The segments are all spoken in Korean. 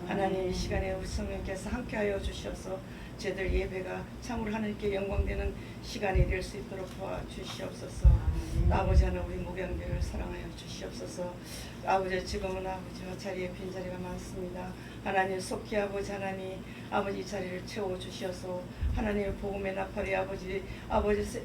하나님 이 시간에 우리 성령께서 함께하여 주셔서 저희들 예배가 참으로 하나님께 영광되는 시간이 될 수 있도록 도와주시옵소서. 아버지 하나 우리 목양교회를 사랑하여 주시옵소서. 아버지 지금은 아버지와 자리에 빈자리가 많습니다. 하나님 속히 아버지 하나님 아버지 이 자리를 채워주셔서 하나님의 복음의 나팔이 아버지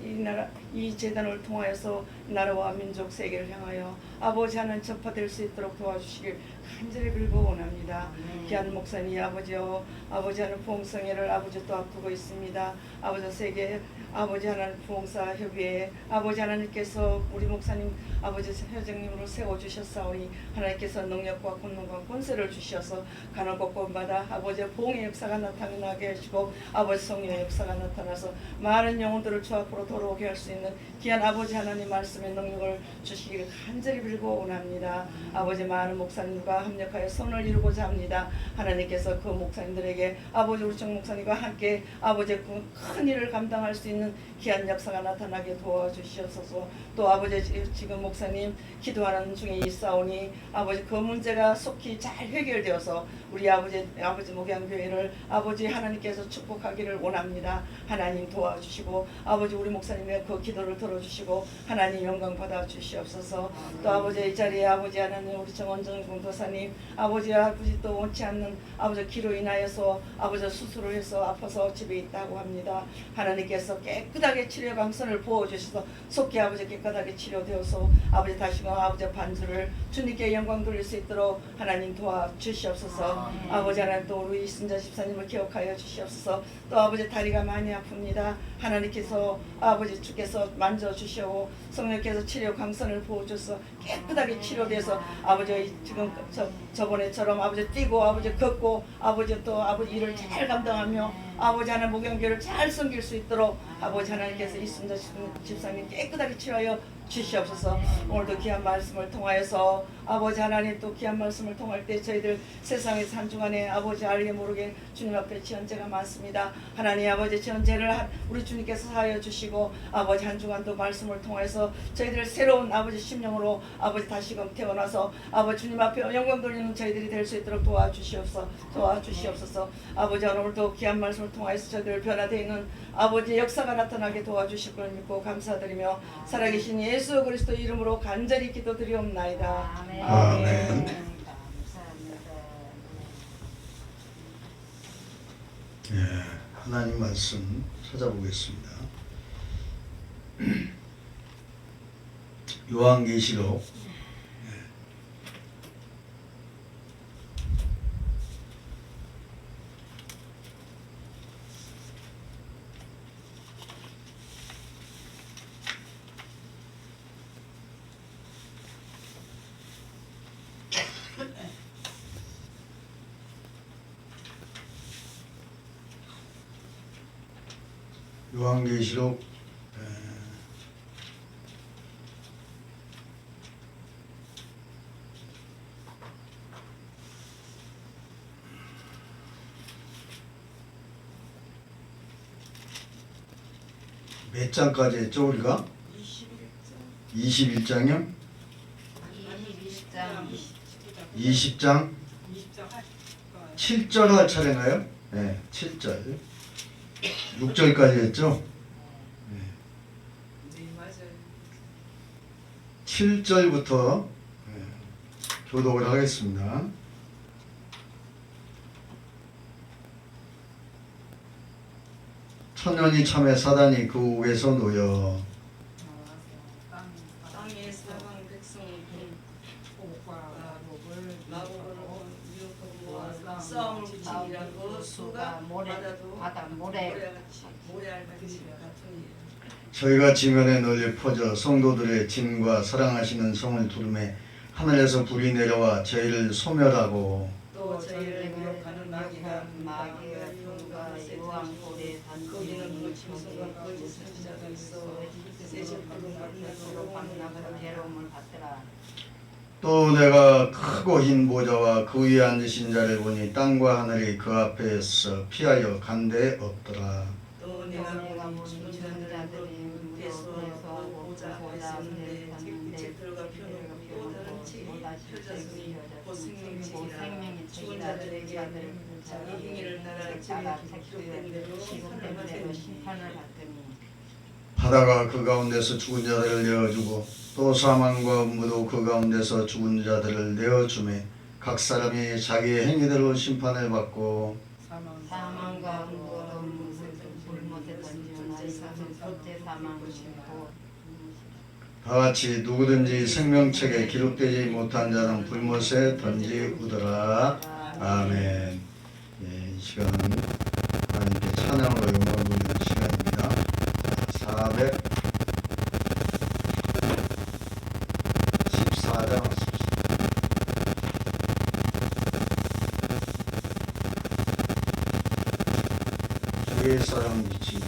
이 나라 이 재단을 통하여서 나라와 민족 세계를 향하여 아버지 하나님 전파될 수 있도록 도와주시길 간절히 빌고 원합니다. 귀한 목사님 아버지요 아버지 하나님 부흥성회를 아버지 또 앞두고 있습니다. 아버지 세계 아버지 하나님 부흥사 협의회 아버지 하나님께서 우리 목사님 아버지 회장님으로 세워주셨사오니 하나님께서 능력과 권능과 권세를 주셔서 가는 곳곳마다 아버지의 부흥의 역사가 나타나게 하시고 아버지 성령의 역사가 나타나서 많은 영혼들을 주 앞으로 돌아오게 할 수 있는 귀한 아버지 하나님 말씀의 능력을 주시기를 간절히 빌고 원합니다. 아버지 많은 목사님과 협력하여 선을 이루고자 합니다. 하나님께서 그 목사님들에게 아버지 우리 정 목사님과 함께 아버지의 큰 일을 감당할 수 있는 귀한 역사가 나타나게 도와주시옵소서. 또 아버지 지금 목사님 기도하는 중에 있사오니 아버지 그 문제가 속히 잘 해결되어서 우리 아버지 목양교회를 아버지 하나님께서 축복하기를 원합니다. 하나님 도와주시고 아버지 우리 목사님의 그 기도를 들어주시고 하나님 영광 받아 주시옵소서. 또 아버지 이 자리에 아버지 하나님 우리 정원정 공도사님 아버지 또 원치 않는 아버지 기로 인하여서 아버지 수술을 해서 아파서 집에 있다고 합니다. 하나님께서 깨끗하게 치료 강선을 부어주셔서 속히 아버지 깨끗하게 치료되어서 아버지 다시금 아버지 반주를 주님께 영광 돌릴 수 있도록 하나님 도와주시옵소서. 아버지 하나님 또 우리 이순자 집사님을 기억하여 주시옵소서. 또 아버지 다리가 많이 아픕니다. 하나님께서 아버지 주께서 만져주시고 성령께서 치료 강선을 부어줘서 깨끗하게 치료돼서 아버지 지금 저번에처럼 아버지 뛰고 아버지 걷고 아버지 또 아버지 일을 잘 감당하며 아버지 하나님 목양교회를 잘 섬길 수 있도록 아버지 하나님께서 이순자 집사님 깨끗하게 치료하여 주시옵소서. 오늘도 귀한 말씀을 통하여서 아버지 하나님 또 귀한 말씀을 통할 때 저희들 세상에서 한 주간에 아버지 알게 모르게 주님 앞에 지연죄가 많습니다. 하나님 아버지 지연죄를 우리 주님께서 사하여 주시고 아버지 한 주간도 말씀을 통해서 저희들 새로운 아버지 심령으로 아버지 다시금 태어나서 아버지 주님 앞에 영광 돌리는 저희들이 될 수 있도록 도와주시옵소서. 아버지 오늘도 귀한 말씀을 통해서 저희들 변화되어 있는 아버지 역사가 나타나게 도와주실 걸 믿고 감사드리며 살아계신 예수 그리스도 이름으로 간절히 기도드리옵나이다. 아멘. 아멘. 예, 하나님 말씀 찾아보겠습니다. 요한계시록 요한계시록 몇 장까지 했죠 우리가? 21장이요? 20장 7절 할 차례인가요? 네, 7절 6절까지 했죠? 네. 7절부터 교독을 하겠습니다. 천년이 참에 사단이 그 위에서 놓여 땅의 사방 백성 싸움을 붙이니라고 수가 바다 모래같이 같으니 저희가 지면에 널리 퍼져 성도들의 진과 사랑하시는 성을 두름에 하늘에서 불이 내려와 저희를 소멸하고 또 저희를 미혹하는 마귀가 용과 요한골에 거기는 그 짐승과 거짓 선지자가 있어 세실팔로 방랑으로 괴로움을 받더라. 또 내가 크고 흰 보좌와 그 위에 앉으신 자를 보니 땅과 하늘이 그 앞에서 피하여 간 데 없더라. 또 내가 보니 죽은 자들이 무대에서 보좌 앞에 있었는데 빛에 들어가 펴놓고 또 다른 책이 펴졌으니 곧 생명의 생명의 죽은 책이라 자들에게 자기 행위를 따라 기록된 대로 기록된 대로 심판을 받더니 바다가 그 가운데서 죽은 자들을 내어주고 또 사망과 음부도 그 가운데서 죽은 자들을 내어주매 각 사람이 자기의 행위대로 심판을 받고 사망과 음부도 불못에 던지나 이것은 첫째 사망이고 다같이 누구든지 생명책에 기록되지 못한 자는 불못에 던지우더라. 아멘. 예, 이 시간은 하나님께 찬양으로 영광 돌리는 시간입니다. 414장 주의 사랑 미친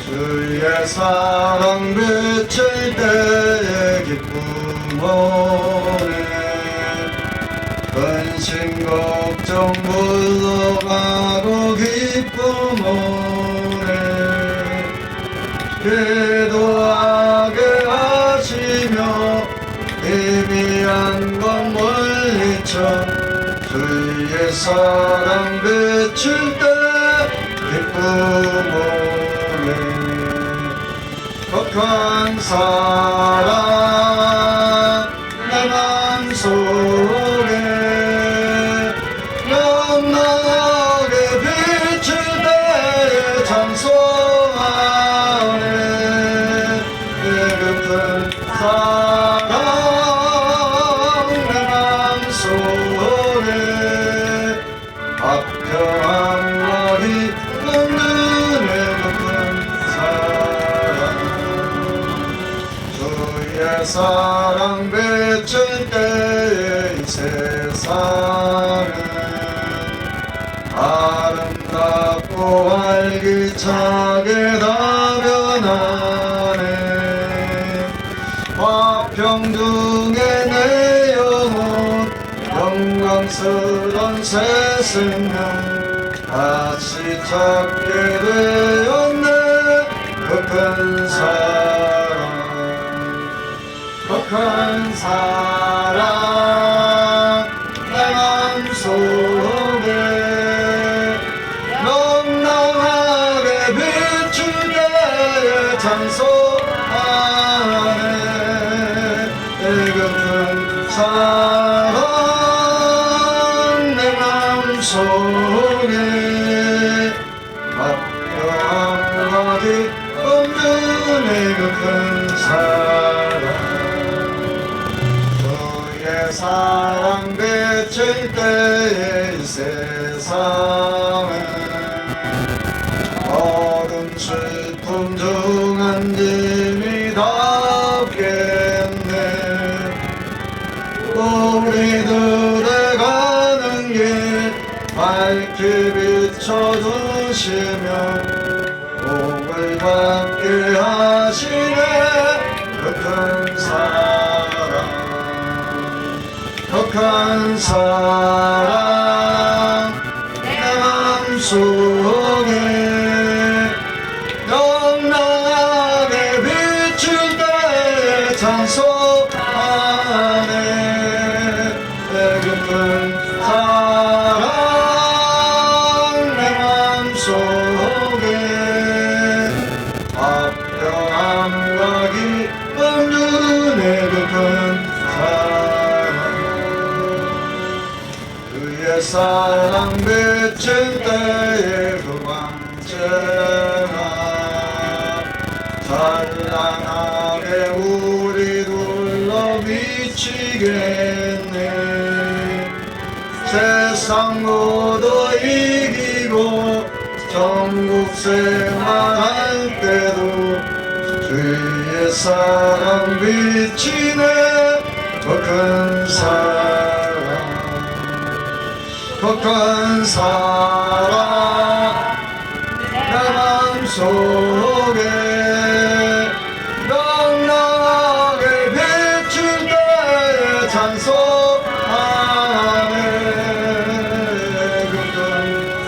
주의 사랑 비칠 때의 기쁨 오네 근심 걱정 물러가고 기쁨 오네 기도하게 하시며 희미한 건 멀리쳐 주의 사랑 비칠 때 기쁨 오네 거룩한 사랑 내 맘속에 영원하게 비칠 때에 찬송하네 내 깊은 사랑 내 맘속에 화평함과 기쁨 눈에 깊은 주의 사랑 비칠 때의 이 세상은 아름답고 활기차게 다 변하네 화평 중에 내 영혼 영광스런 새 생명 다시 찾게 되었네 그 큰 사랑 거룩한 사랑 내 맘속에 넉넉하게 비출 때에 찬송하네 내 깊은 사랑 내 맘속에 화평함과 기쁨 주네 그 큰 사랑 사랑 비칠 때의 이 세상은 어둠 슬픔 중 안짐이 닿겠네 우리들의 가는 길 밝게 비춰주시며 복을 받게 하시네 그 큰 사랑 거룩한 사랑 내 맘속에 영원하게 비칠 때에 찬송하네 내 깊은 사랑 내 맘속에 화평함과 기쁨 주네 그 큰 사랑 비칠 때의 그 광채가 찬란하게 우리 둘러 비치겠네 세상 모두 이기고 전국 생활할 때도 주의 사랑 비치네 그 큰 사랑 거룩한 사랑 내 맘속에 넉넉하게 비칠 때에 찬송하네 깊은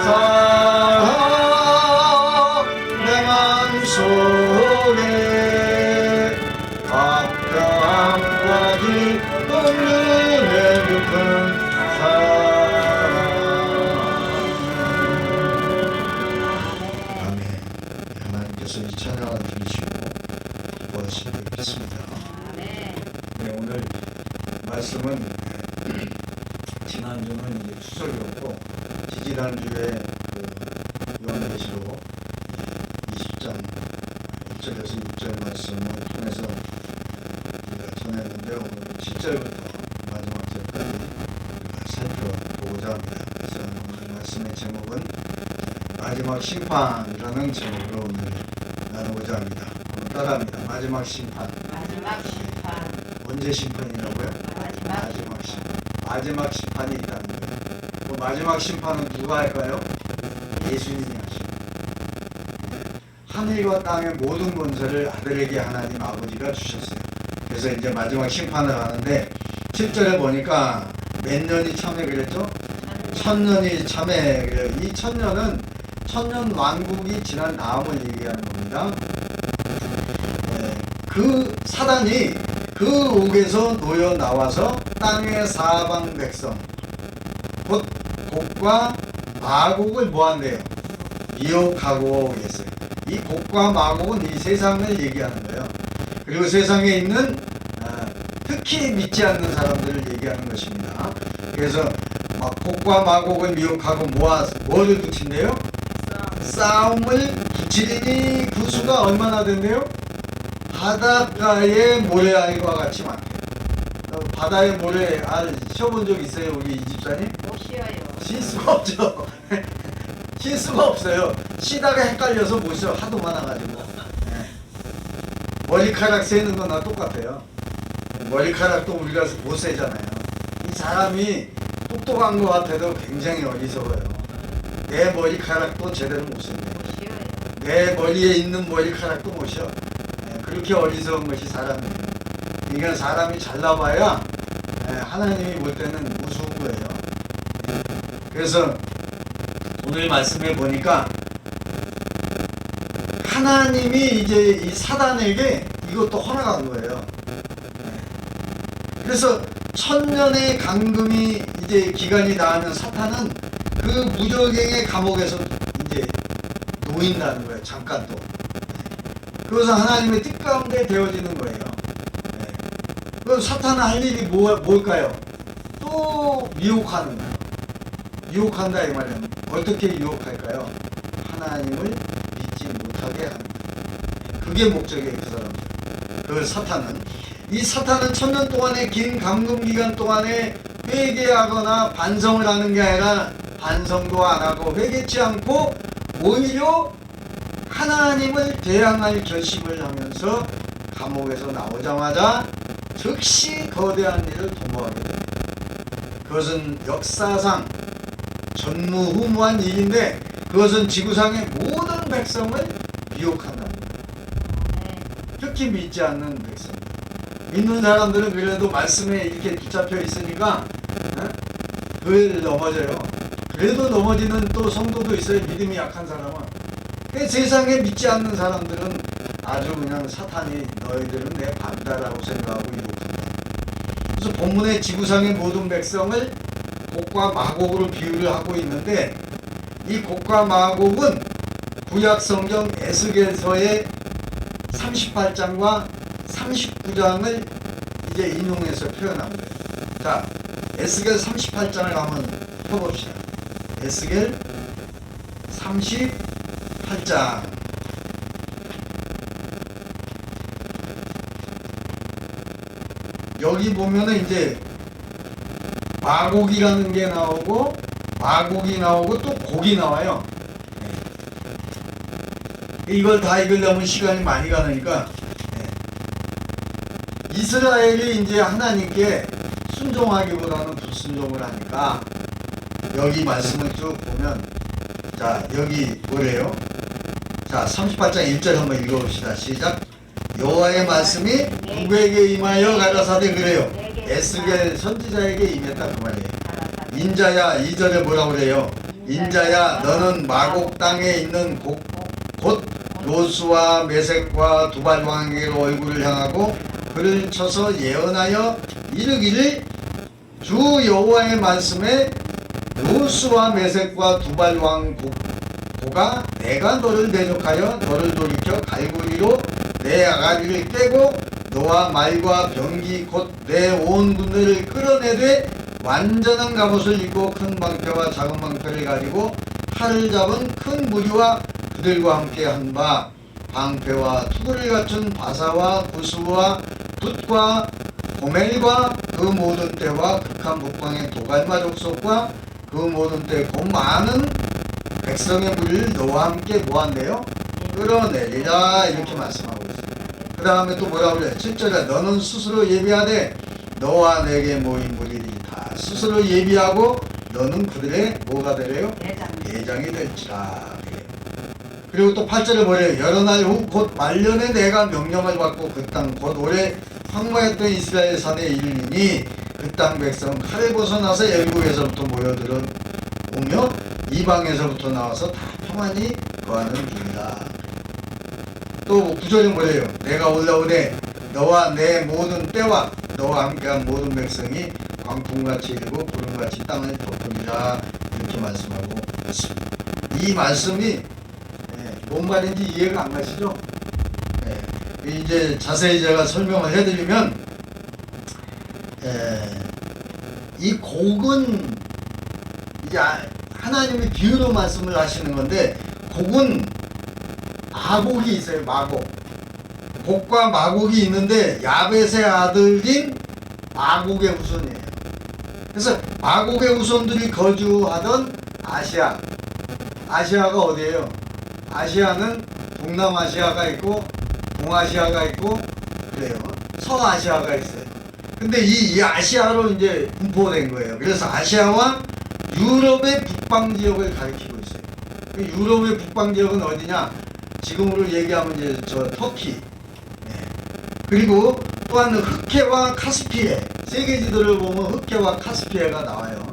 지난주에 그 요한계시록 20장 1절에서 6절 말씀을 통해서 우리가 전했는데 오늘은 7절부터 마지막 절까지 우리가 살펴보고자 합니다. 그래서 오늘 말씀의 제목은 마지막 심판이라는 제목으로 오늘 나누고자 합니다. 오늘 따라합니다. 마지막 심판. 마지막 심판. 언제 심판이라고요? 마지막 심판. 마지막 심판이 있다는 거예요. 그 마지막 심판은 누가 할까요? 예수님이 하십니다. 하늘과 땅의 모든 권세를 아들에게 하나님 아버지가 주셨어요. 그래서 이제 마지막 심판을 하는데 7절에 보니까 몇 년이 참회 그랬죠? 1000년이 참회 그래요. 이 1000년은 천년 왕국이 지난 다음을 얘기하는 겁니다. 그 사단이 그 옥에서 놓여 나와서 땅의 사방 백성 곧 곡과 마곡을 뭐한대요? 미혹하고 계세요. 이 곡과 마곡은 이 세상을 얘기하는 거예요. 그리고 세상에 있는 특히 믿지 않는 사람들을 얘기하는 것입니다. 그래서 막 곡과 마곡을 미혹하고 뭐를 붙인대요? 싸움을 붙이리니 그 수가 얼마나 된대요? 바닷가의 모래알과 같이 많대요. 바다의 모래알 쉬어본 적 있어요? 우리 이 집사님? 못 쉬어요. 쉴 수가 없죠. 쉴 수가 없어요. 쉬다가 헷갈려서 못 쉬어. 하도 많아가지고. 머리카락 세는 거나 똑같아요. 머리카락도 우리가 못 세잖아요. 이 사람이 똑똑한 것 같아도 굉장히 어리석어요. 내 머리카락도 제대로 못 세네. 못 쉬어요. 내 머리에 있는 머리카락도 못 쉬어. 그렇게 어리석은 것이 사람이에요. 그러니까 사람이 잘나봐야 하나님이 볼 때는 우스운 거예요. 그래서 오늘 말씀해 보니까 하나님이 이제 이 사단에게 이것도 허락한 거예요. 그래서 1000년의 감금이 이제 기간이 나면 사탄은 그 무적행의 감옥에서 이제 놓인다는 거예요. 잠깐 또. 그래서 하나님의 뜻 가운데 되어지는 거예요. 그럼 사탄은 할 일이 뭘까요? 또 미혹하는 거예요. 유혹한다 이 말이에요. 어떻게 유혹할까요? 하나님을 믿지 못하게 하는 거예요. 그게 목적이에요. 그 사람들. 그 사탄은. 이 사탄은 1000년 동안의 긴 감금 기간 동안에 회개하거나 반성을 하는 게 아니라 반성도 안 하고 회개치 않고 오히려 하나님을 대항할 결심을 하면서 감옥에서 나오자마자 즉시 거대한 일을 도모하게 됩니다. 그것은 역사상 전무후무한 일인데 그것은 지구상의 모든 백성을 미혹한답니다. 특히 믿지 않는 백성. 믿는 사람들은 그래도 말씀에 이렇게 붙잡혀 있으니까 그걸 넘어져요. 그래도 넘어지는 또 성도도 있어요. 믿음이 약한 사람은. 세상에 믿지 않는 사람들은 아주 그냥 사탄이 너희들은 내 반다라고 생각하고 유혹한다. 그래서 본문의 지구상의 모든 백성을 곡과 마곡으로 비유를 하고 있는데 이 곡과 마곡은 구약 성경 에스겔서의 38장과 39장을 이제 인용해서 표현한 거예요. 자, 에스겔 38장을 한번 펴봅시다. 에스겔 38장. 여기 보면은 이제 마곡이라는 게 나오고 마곡이 나오고 또 곡이 나와요. 이걸 다 읽으려면 시간이 많이 가니까 이스라엘이 이제 하나님께 순종하기보다는 불순종을 하니까 여기 말씀을 쭉 보면 자 여기 뭐래요? 자 38장 1절 한번 읽어봅시다. 시작. 여호와의 말씀이 누구에게 임하여 가라사대 그래요. 에스겔 선지자에게 임했다 그 말이에요. 인자야 2절에 뭐라고 그래요? 인자야 너는 마곡 땅에 있는 곧 요수와 메섹과 두발 왕에게로 얼굴을 향하고 그를 쳐서 예언하여 이르기를 주 여호와의 말씀에 요수와 메섹과 두발 왕 고가 내가 너를 대적하여 너를 돌이켜 갈고리로 내 아가리를 깨고 너와 말과 병기 곧 내 온 군대를 끌어내되 완전한 갑옷을 입고 큰 방패와 작은 방패를 가지고 칼을 잡은 큰 무리와 그들과 함께 한 바 방패와 투구를 갖춘 바사와 구스와 붓과 고멜과 그 모든 때와 극한 북방의 도갈마 족속과 그 모든 때 곧 많은 백성의 무리를 너와 함께 모았네요. 끌어내리라 이렇게 말씀하고 있어요. 그 다음에 또 뭐라고 그래요? 7절에 너는 스스로 예비하되 너와 내게 모인 무리들이 다 스스로 예비하고 너는 그들의 뭐가 되래요? 예장이 될지라. 그리고 또 8절에 뭐래요? 여러 날 후 곧 말년에 내가 명령을 받고 그 땅 곧 오래 황무했던 이스라엘 산에 이르리니 그 땅 백성 칼을 벗어나서 애굽에서부터 모여들어 오며 이방에서부터 나와서 다 평안히 거하는 중이다. 또 9절에 뭐래요? 내가 올라오되 너와 내 모든 때와 너와 함께한 모든 백성이 광풍같이 일고 구름같이 땅을 덮으리라 이렇게 말씀하고 있습니다. 이 말씀이 뭔 말인지 이해가 안 가시죠? 이제 자세히 제가 설명을 해드리면 이 곡은 이제 하나님이 비유로 말씀을 하시는 건데 곡은 마곡이 있어요. 마곡. 곡과 마곡이 있는데 야벳의 아들인 마곡의 후손이에요. 그래서 마곡의 후손들이 거주하던 아시아가 어디예요? 아시아는 동남아시아가 있고 동아시아가 있고 그래요. 서아시아가 있어요. 근데 이 아시아로 이제 분포된 거예요. 그래서 아시아와 유럽의 북방 지역을 가리키고 있어요. 그 유럽의 북방 지역은 어디냐? 지금으로 얘기하면 이제 저 터키. 그리고 또한 흑해와 카스피해. 세계 지도를 보면 흑해와 카스피해가 나와요.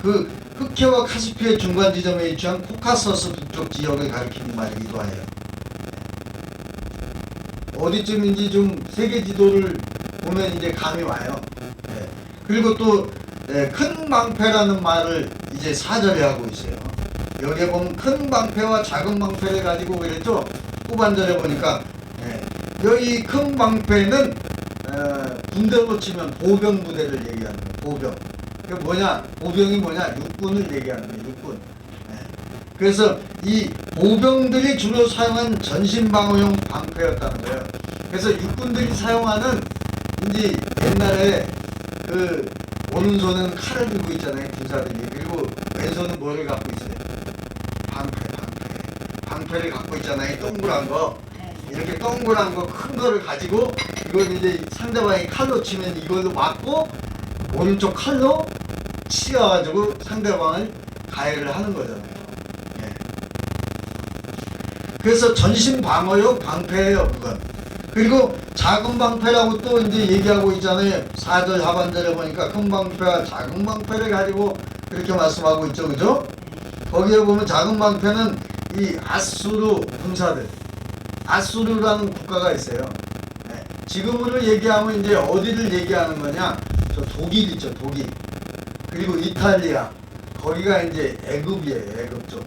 그 흑해와 카스피해 중간 지점에 위치한 코카서스 북쪽 지역을 가리키는 말이기도 해요. 어디쯤인지 좀 세계 지도를 보면 이제 감이 와요. 그리고 또 큰 방패라는 말을 이제 4절에 하고 있어요. 여기에 보면 큰 방패와 작은 방패를 가지고 그랬죠. 후반절에 보니까 여기 큰 방패는 군대로 치면 보병 부대를 얘기하는 거예요. 보병. 그게 뭐냐? 보병이 뭐냐? 육군을 얘기하는 거예요. 육군. 그래서 이 보병들이 주로 사용한 전신방어용 방패였다는 거예요. 그래서 육군들이 사용하는 이제 옛날에 그 오른손은 칼을 들고 있잖아요. 군사들이. 그리고 왼손은 뭐를 갖고 있어요? 방패를 갖고 있잖아요. 동그란 거. 이렇게 동그란 거 큰 거를 가지고 이걸 이제 상대방이 칼로 치면 이걸로 맞고 오른쪽 칼로 치어가지고 상대방을 가해를 하는 거잖아요. 그래서 전신 방어용 방패예요, 그건. 그리고 작은 방패라고 또 이제 얘기하고 있잖아요. 4절 하반절에 보니까 큰 방패와 작은 방패를 가지고 그렇게 말씀하고 있죠, 그죠? 거기에 보면 작은 방패는 이 아수르 군사들, 아수르라는 국가가 있어요. 지금으로 얘기하면 이제 어디를 얘기하는 거냐? 저 독일 있죠, 독일. 그리고 이탈리아, 거기가 이제 애굽이에요, 애굽 쪽.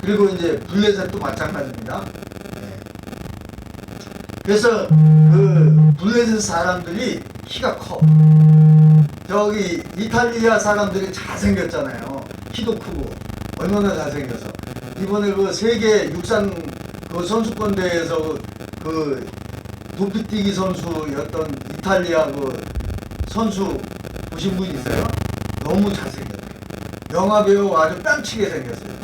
그리고 이제 블레셋도 마찬가지입니다. 그래서 그 블레셋 사람들이 키가 커. 저기 이탈리아 사람들이 잘생겼잖아요. 키도 크고 얼마나 잘생겨서 이번에 그 세계 육상 그 선수권 대회에서 그 높이뛰기 선수였던 이탈리아 그 선수 보신 분 있어요? 너무 잘생겼대요. 영화 배우 아주 뺨치게 생겼어요.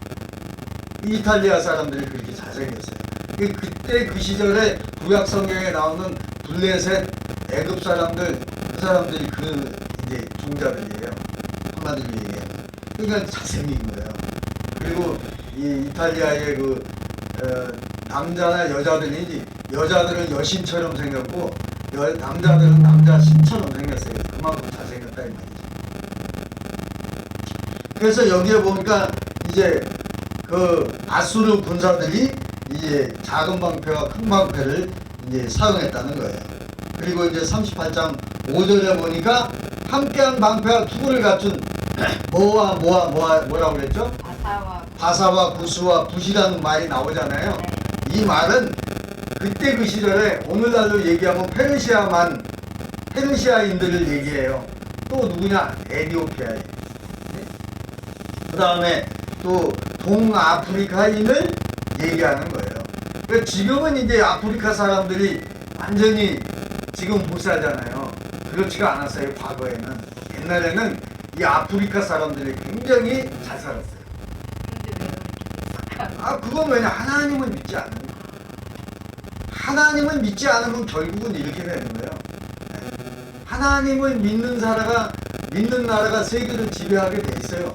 이탈리아 사람들이 그렇게 잘생겼어요. 그때 그 시절에 구약 성경에 나오는 블레셋 애굽 사람들 그 사람들이 그 이제 종자들이에요. 한마디로 얘기하면. 그러니까 잘생긴 거예요. 그리고 이 이탈리아의 그 남자나 여자들이지 여자들은 여신처럼 생겼고 남자들은 남자 신처럼 생겼어요. 그만큼 잘생겼다 이 말이죠. 그래서 여기에 보니까 이제 그 아수르 군사들이 이제 작은 방패와 큰 방패를 이제 사용했다는 거예요. 그리고 이제 38장 5절에 보니까 함께한 방패와 투구를 갖춘 뭐라고 그랬죠? 바사와 구스와 붓이라는 말이 나오잖아요. 이 말은 그때 그 시절에 오늘날로 얘기하면 페르시아인들을 얘기해요. 또 누구냐? 에티오피아인. 그 다음에 또 동아프리카인을 얘기하는 거예요. 그러니까 지금은 이제 아프리카 사람들이 완전히 지금 못 살잖아요. 그렇지가 않았어요. 과거에는. 옛날에는 이 아프리카 사람들이 굉장히 잘 살았어요. 근데 왜 그렇게 아, 그건 왜냐? 하나님을 믿지 않는 거예요. 하나님을 믿지 않으면 결국은 이렇게 되는 거예요. 하나님을 믿는 나라가 세계를 지배하게 돼 있어요.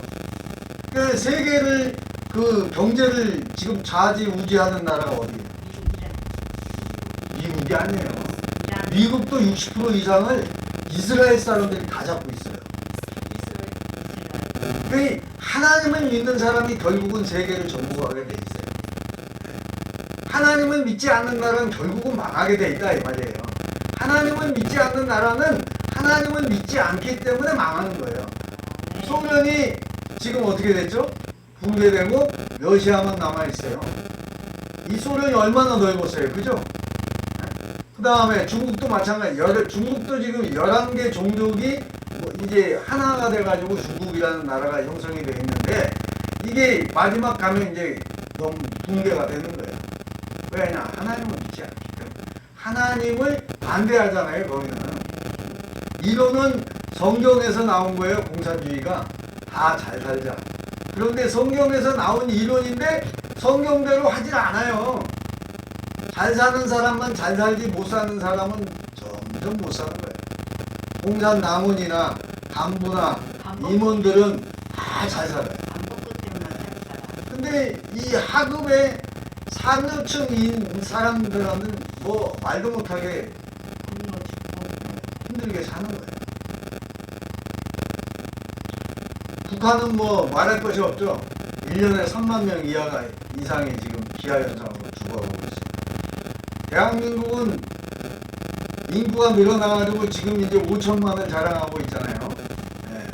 그 세계를 그 경제를 지금 좌지우지하는 나라가 어디예요? 미국이 아니에요. 미국도 60% 이상을 이스라엘 사람들이 다 잡고 있어요. 그 하나님을 믿는 사람이 결국은 세계를 정복하게 돼 있어요. 하나님을 믿지 않는 나라는 결국은 망하게 돼 있다 이 말이에요. 하나님을 믿지 않는 나라는 하나님을 믿지 않기 때문에 망하는 거예요. 소련이 지금 어떻게 됐죠? 붕괴되고 러시아만 남아있어요. 이 소련이 얼마나 넓었어요. 그죠? 그 다음에 중국도 마찬가지. 중국도 지금 11개 종족이 뭐 이제 하나가 돼가지고 중국이라는 나라가 형성이 되어 있는데 이게 마지막 가면 이제 너무 붕괴가 되는 거예요. 왜냐? 하나님을 믿지 않기 때문에. 하나님을 반대하잖아요. 거기는. 이론은 성경에서 나온 거예요. 공산주의가. 다 잘 살자. 그런데 성경에서 나온 이론인데 성경대로 하질 않아요. 잘 사는 사람만 잘 살지 못 사는 사람은 점점 못 사는 거예요. 공산 남원이나 간부나 임원들은 다 잘 살아요. 근데 이 하급의 상류층인 사람들은 뭐 말도 못하게 힘들게 사는 거예요. 북한은 뭐 말할 것이 없죠. 1년에 3만 명 이상이 지금 기아현상으로 죽어가고 있어요. 대한민국은 인구가 늘어나가지고 지금 이제 5천만을 자랑하고 있잖아요.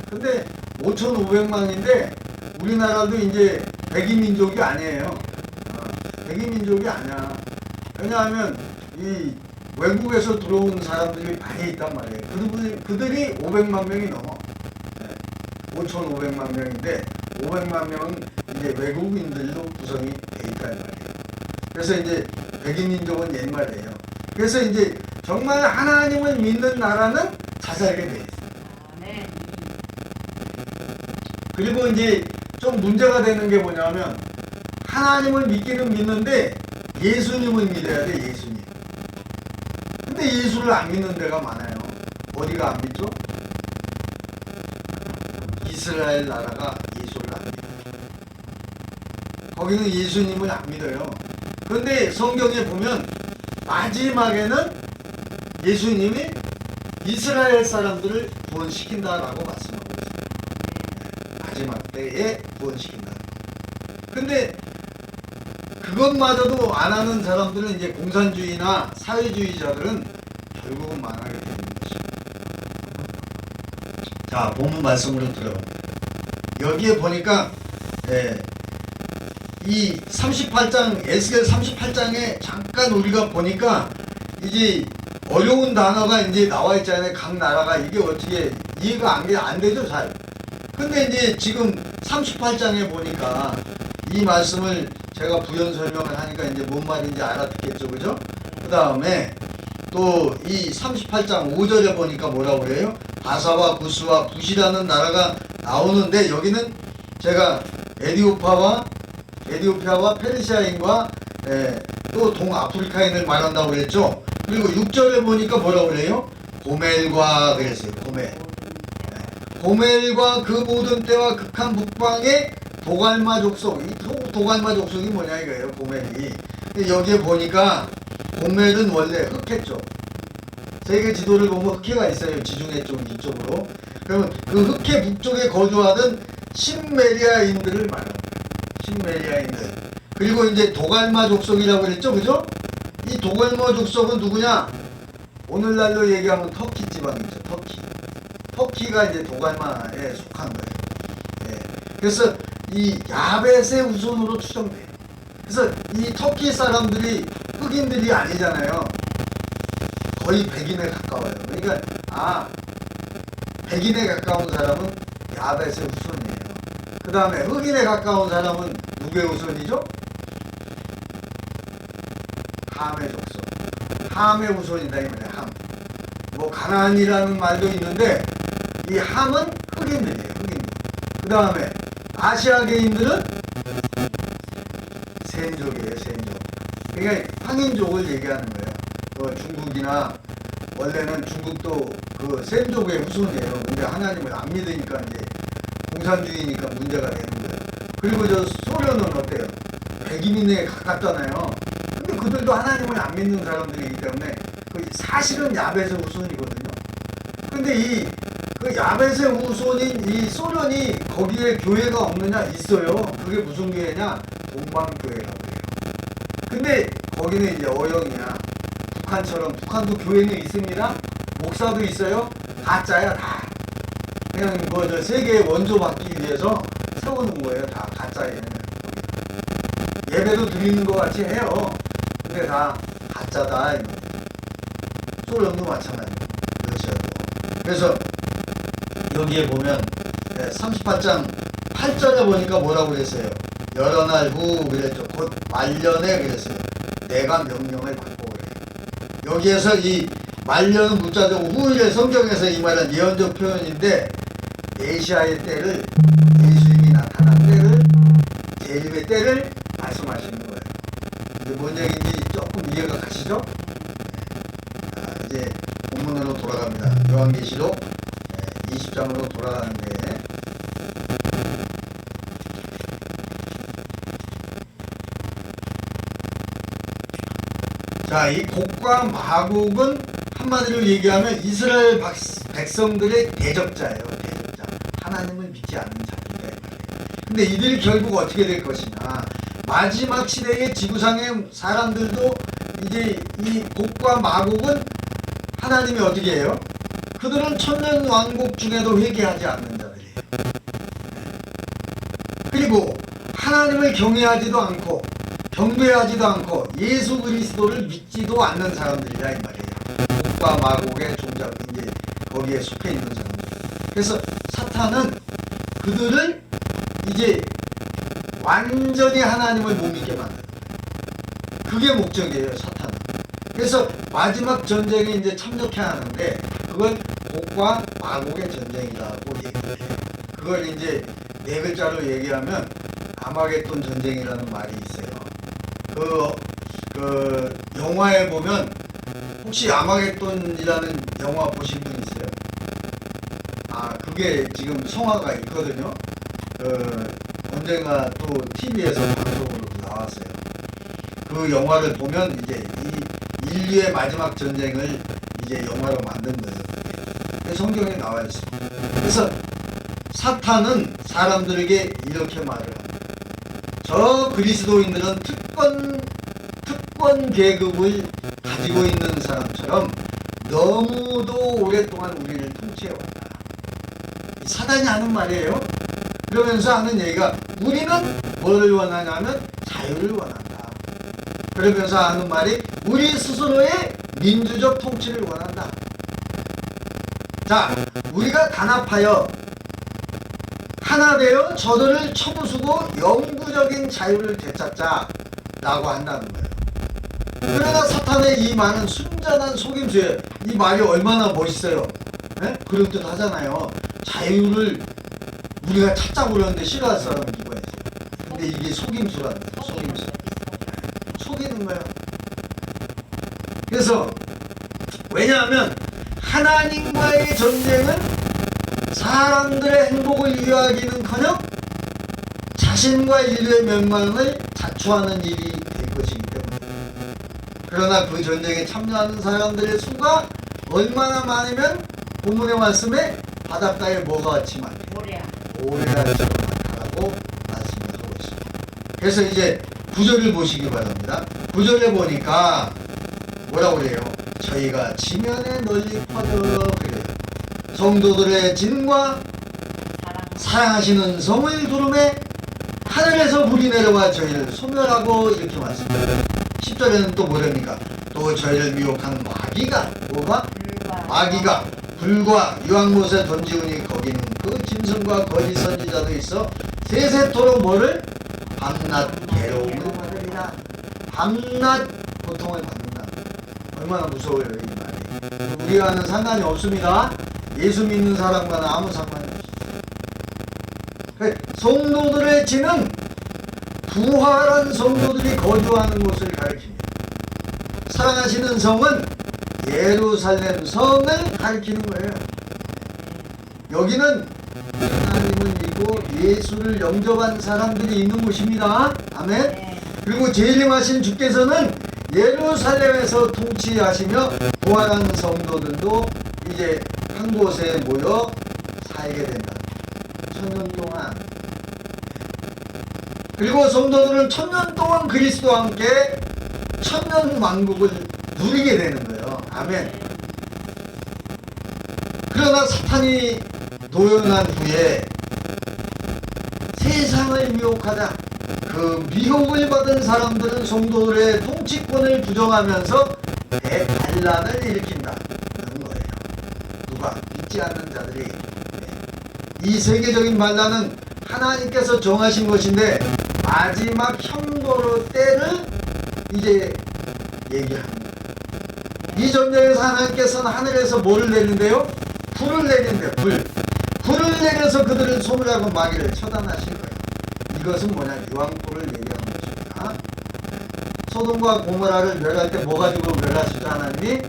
근데 5,500만인데 우리나라도 이제 백이민족이 아니에요. 백이민족이 아니야. 왜냐하면 이 외국에서 들어온 사람들이 많이 있단 말이에요. 그들이 500만 명이 넘어. 5,500만 명인데 500만 명은 이제 외국인들로 구성이 돼 있단 말이에요. 그래서 이제 백인민족은 옛말이에요. 그래서 이제 정말 하나님을 믿는 나라는 잘 살게 돼 있어요. 그리고 이제 좀 문제가 되는 게 뭐냐면 하나님을 믿기는 믿는데 예수님을 믿어야 돼. 예수님. 근데 예수를 안 믿는 데가 많아요. 어디가 안 믿죠? 이스라엘 나라가 예수를 안 믿어요. 거기는 예수님을 안 믿어요. 그런데 성경에 보면 마지막에는 예수님이 이스라엘 사람들을 구원시킨다라고 말씀하고 있어요. 마지막 때에 구원시킨다. 근데 그것마저도 안 하는 사람들은 이제 공산주의나 사회주의자들은 결국은 망하게 되는 것입니다. 자, 본문 말씀으로 들어갑니다. 여기에 보니까 이 38장 에스겔 38장에 잠깐 우리가 보니까 이제 어려운 단어가 이제 나와 있잖아요. 각 나라가 이게 어떻게 이해가 안 되죠, 잘. 근데 이제 지금 38장에 보니까 이 말씀을 제가 부연 설명을 하니까 이제 뭔 말인지 알아듣겠죠, 그죠? 그 다음에 또 이 38장 5절에 보니까 뭐라고 그래요? 바사와 구스와 붓이라는 나라가 나오는데 여기는 제가 에티오피아와 페르시아인과 또 동아프리카인을 말한다고 그랬죠. 그리고 6절에 보니까 뭐라고 그래요? 고멜과 그랬어요. 고멜과 그 모든 때와 극한 북방의 도갈마 족속. 이 도갈마 족속이 뭐냐 이거예요. 고멜이. 여기에 보니까 고멜은 원래 흑해 쪽. 세계 지도를 보면 흑해가 있어요. 지중해 쪽 이쪽으로. 그러면 그 흑해 북쪽에 거주하던 신메리아인들을 말합니다. 신메리아인들. 그리고 이제 도갈마 족속이라고 그랬죠. 그죠? 이 도갈마 족속은 누구냐? 오늘날로 얘기하면 터키 지방이죠. 터키가 이제 도갈마에 속한 거예요. 그래서 이 야벳의 후손으로 추정돼요. 그래서 이 터키 사람들이 흑인들이 아니잖아요. 거의 백인에 가까워요. 그러니까 백인에 가까운 사람은 야벳의 후손이에요. 그 다음에 흑인에 가까운 사람은 누구의 후손이죠? 함의 족속. 함의 후손이다 이 말이에요. 함. 뭐 가나안이라는 말도 있는데 이 함은 흑인들이에요. 흑인들. 그 다음에 아시아계인들은 셈족이에요. 셈족. 그러니까 황인족을 얘기하는 거예요. 중국이나 원래는 중국도 그 셈족의 후손이에요. 근데 하나님을 안 믿으니까 이제 공산주의니까 문제가 되는 거예요. 그리고 저 소련은 어때요? 백인에 가깝잖아요. 근데 그들도 하나님을 안 믿는 사람들이기 때문에 사실은 야벳의 후손이거든요. 근데 그 야벳의 후손인 이 소련이 거기에 교회가 없느냐? 있어요. 그게 무슨 교회냐? 동방교회라고 해요. 근데 거기는 이제 어영이야. 북한처럼 북한도 교회는 있습니다. 목사도 있어요. 가짜야 다. 그냥 뭐 저 세계의 원조 받기 위해서 세워놓은 거예요. 다 가짜예요. 예배도 드리는 것 같이 해요. 근데 다 가짜다. 소련도 마찬가지예요. 러시아도. 그래서 여기에 보면 38장 8절에 보니까 뭐라고 그랬어요? 여러 날 후 그랬죠. 곧 말년에 그랬어요. 내가 명령을 받고 그래요. 여기에서 이 말년은 문자적 후일의 성경에서 이 말은 예언적 표현인데 메시아의 때를 예수님이 나타난 때를 재림의 때를 말씀하시는 거예요. 이제 뭔 얘기인지 조금 이해가 가시죠? 이제 본문으로 돌아갑니다. 요한계시록 20장으로 돌아가는데 자, 이 곡과 마곡은 한마디로 얘기하면 이스라엘 백성들의 대적자예요. 대적자. 하나님을 믿지 않는 자들이다. 근데 이들이 결국 어떻게 될 것이냐. 마지막 시대의 지구상의 사람들도 이제 이 곡과 마곡은 하나님이 어떻게 해요? 그들은 천년 왕국 중에도 회개하지 않는 자들이에요. 그리고 하나님을 경외하지도 않고 경배하지도 않고 예수 그리스도를 믿지도 않는 사람들이라 이 말이에요. 곡과 마곡의 종작 이제 거기에 속해 있는 사람들. 그래서 사탄은 그들을 이제 완전히 하나님을 못 믿게 만드는 거예요. 그게 목적이에요, 사탄은. 그래서 마지막 전쟁에 이제 참여해야 하는데 그건 곡과 마곡의 전쟁이라고 얘기해요. 그걸 이제 네 글자로 얘기하면 아마겟돈 전쟁이라는 말이 있어요. 그 영화에 보면 혹시 아마겟돈이라는 영화 보신 분 있어요? 아, 그게 지금 성화가 있거든요. 언젠가 또 TV에서 방송으로 나왔어요. 그 영화를 보면 이제 이 인류의 마지막 전쟁을 이제 영화로 만든 거예요. 성경에 나와 있습니다. 그래서 사탄은 사람들에게 이렇게 말을 합니다. 저 그리스도인들은 특권 계급을 가지고 있는 사람처럼 너무도 오랫동안 우리를 통치해왔다. 사단이 하는 말이에요. 그러면서 하는 얘기가 우리는 뭐를 원하냐면 자유를 원한다. 그러면서 하는 말이 우리 스스로의 민주적 통치를 원한다. 자, 우리가 단합하여 하나 되어 저들을 쳐부수고 영구적인 자유를 되찾자라고 한다는 거예요. 그러나 사탄의 이 말은 순전한 속임수예요. 이 말이 얼마나 멋있어요. 네? 그럴듯 하잖아요. 자유를 우리가 찾자고 그러는데 싫어할 사람은 누가 있어요? 근데 이게 속임수라는 거예요. 속임수. 속이는 거예요. 그래서 왜냐하면 하나님과의 전쟁은 사람들의 행복을 위하기는커녕 자신과 인류의 멸망을 자초하는 일이 될 것이기 때문에. 그러나 그 전쟁에 참여하는 사람들의 수가 얼마나 많으면 본문의 말씀에 바닷가에 뭐가 같이 많대? 오래알처럼 많다라고 말씀을 하고 있습니다. 그래서 이제 9절을 보시기 바랍니다. 9절에 보니까 뭐라고 그래요? 저희가 지면에 널리 퍼져 그래요. 성도들의 진과 사랑하시는 성을 두름에 하늘에서 불이 내려와 저희를 소멸하고 이렇게 말씀합니다. 10절에는 또 뭐랍니까? 또 저희를 미혹하는 마귀가 뭐가? 마귀가 불과 유황못에 던지우니 거기는 그 짐승과 거짓 선지자도 있어 세세토록 뭐를 밤낮 괴로움을 받으리라. 밤낮 고통을 받는다. 얼마나 무서워요 이 말이. 우리와는 상관이 없습니다. 예수 믿는 사람과는 아무 상관이 없어요. 성도들의 지는 부활한 성도들이 거주하는 곳을 가리킵니다. 사랑하시는 성은 예루살렘 성을 가리키는 거예요. 여기는 하나님을 믿고 예수를 영접한 사람들이 있는 곳입니다. 아멘. 그리고 재림하신 주께서는 예루살렘에서 통치하시며 부활한 성도들도 이제 한 곳에 모여 살게 된다. 1000년 동안. 그리고 성도들은 1000년 동안 그리스도와 함께 천년 왕국을 누리게 되는 거예요. 아멘. 그러나 사탄이 노연한 후에 세상을 미혹하자 그 미혹을 받은 사람들은 성도들의 통치권을 부정하면서 대반란을 일으킨다는 거예요. 누가? 믿지 않는 자들이. 이 세계적인 반란은 하나님께서 정하신 것인데 마지막 형벌의 때를 이제 얘기합니다. 이 전쟁에서 하나님께서는 하늘에서 뭐를 내린대요? 불을 내린대요. 불을 내려서 그들을 소멸하고 마귀를 처단하실 거예요. 이것은 뭐냐? 유황불을 얘기하는 것입니다. 소돔과 고모라를 멸할 때 뭐 가지고 멸하시죠? 하나님이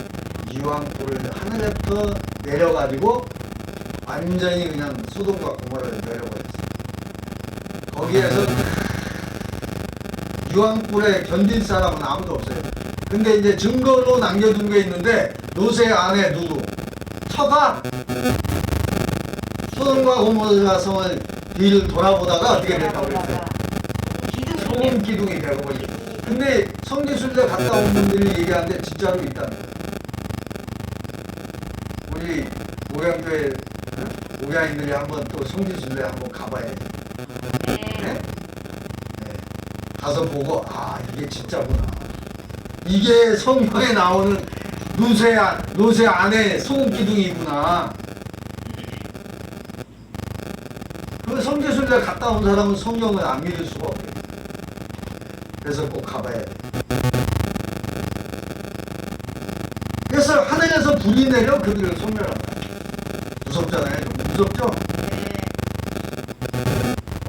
유황불을 하늘에부터 내려가지고 완전히 그냥 소돔과 고모라를 내려버렸어요. 거기에서 유황불에 견딜 사람은 아무도 없어요. 근데 이제 증거로 남겨둔 게 있는데 노세 아내 누구? 처가 소돔과 고모라 성을 뒤를 돌아보다가 어떻게 됐다고 그랬어요? 소금 기둥이 되어버리고. 근데 성지순례 갔다 온 분들이 얘기하는데 진짜로 있다는 거예요. 우리 목양교회 목양인들이 한번 또 성지순례 한번 가봐야지. 네? 네. 가서 보고 아 이게 진짜구나. 이게 성경에 나오는 노새 안에 소금 기둥이구나. 그 성지순례 갔다 온 사람은 성경을 안 믿을 수가 없어요. 그래서 꼭 가봐야 돼. 그래서 하늘에서 불이 내려 그들을 소멸한다. 무섭잖아요. 좀 무섭죠?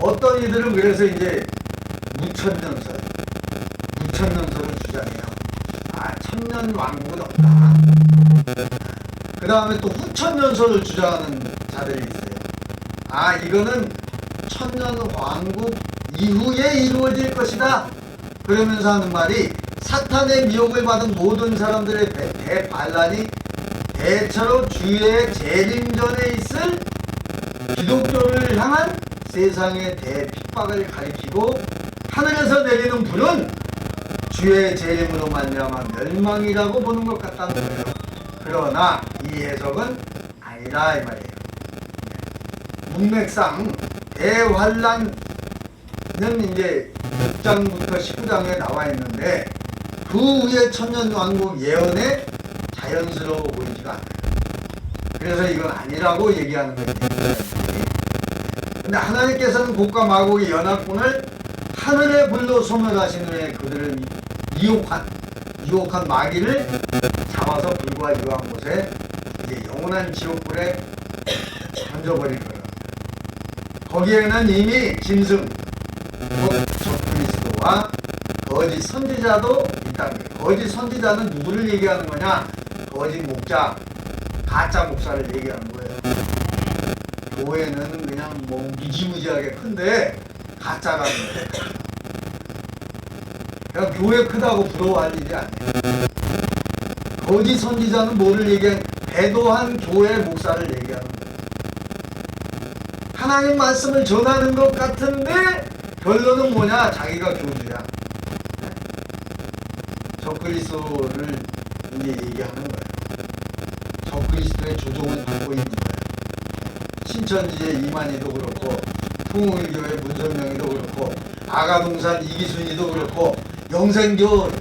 어떤 이들은 그래서 이제 무천년설을 주장해요. 아, 천년 왕국은 없다. 그 다음에 또 후천년설을 주장하는 자들이 있어요. 아, 이거는 천년 왕국 이후에 이루어질 것이다. 그러면서 하는 말이 사탄의 미혹을 받은 모든 사람들의 대반란이 대체로 주의 재림 전에 있을 기독교를 향한 세상의 대핍박을 가리키고 하늘에서 내리는 불은 주의 재림으로 말미암아 멸망이라고 보는 것 같다는 거예요. 그러나 이 해석은 아니라 이 말이에요. 문맥상 대환란은 이제 6장부터 19장에 나와 있는데 그 후에 천년왕국 예언에 자연스러워 보이지가 않아요. 그래서 이건 아니라고 얘기하는 거예요. 근데 하나님께서는 곡과 마곡의 연합군을 하늘의 불로 소멸하신 후에 그들을 유혹한 마귀를 잡아서 불과 유한 곳에 이제 영원한 지옥불에 던져버릴 거예요. 거기에는 이미 짐승, 곧 적그리스도와 거짓 선지자도 있다는 거예요. 거짓 선지자는 누구를 얘기하는 거냐? 거짓 목자, 가짜 목사를 얘기하는 거예요. 교회는 그냥 뭐 무지무지하게 큰데 가짜라는 거예요. 그냥 교회 크다고 부러워할 일이 아니에요. 거짓 선지자는 뭐를 얘기한? 배도한 교회 목사를 얘기하는 거예요. 하나님 말씀을 전하는 것 같은데 결론은 뭐냐? 자기가 교주야. 적그리스도를 이제 얘기하는 거예요. 적그리스도의 조종을 받고 있는 거예요. 신천지의 이만희도 그렇고 통일교회 문선명이도 그렇고 아가동산 이기순이도 그렇고 영생교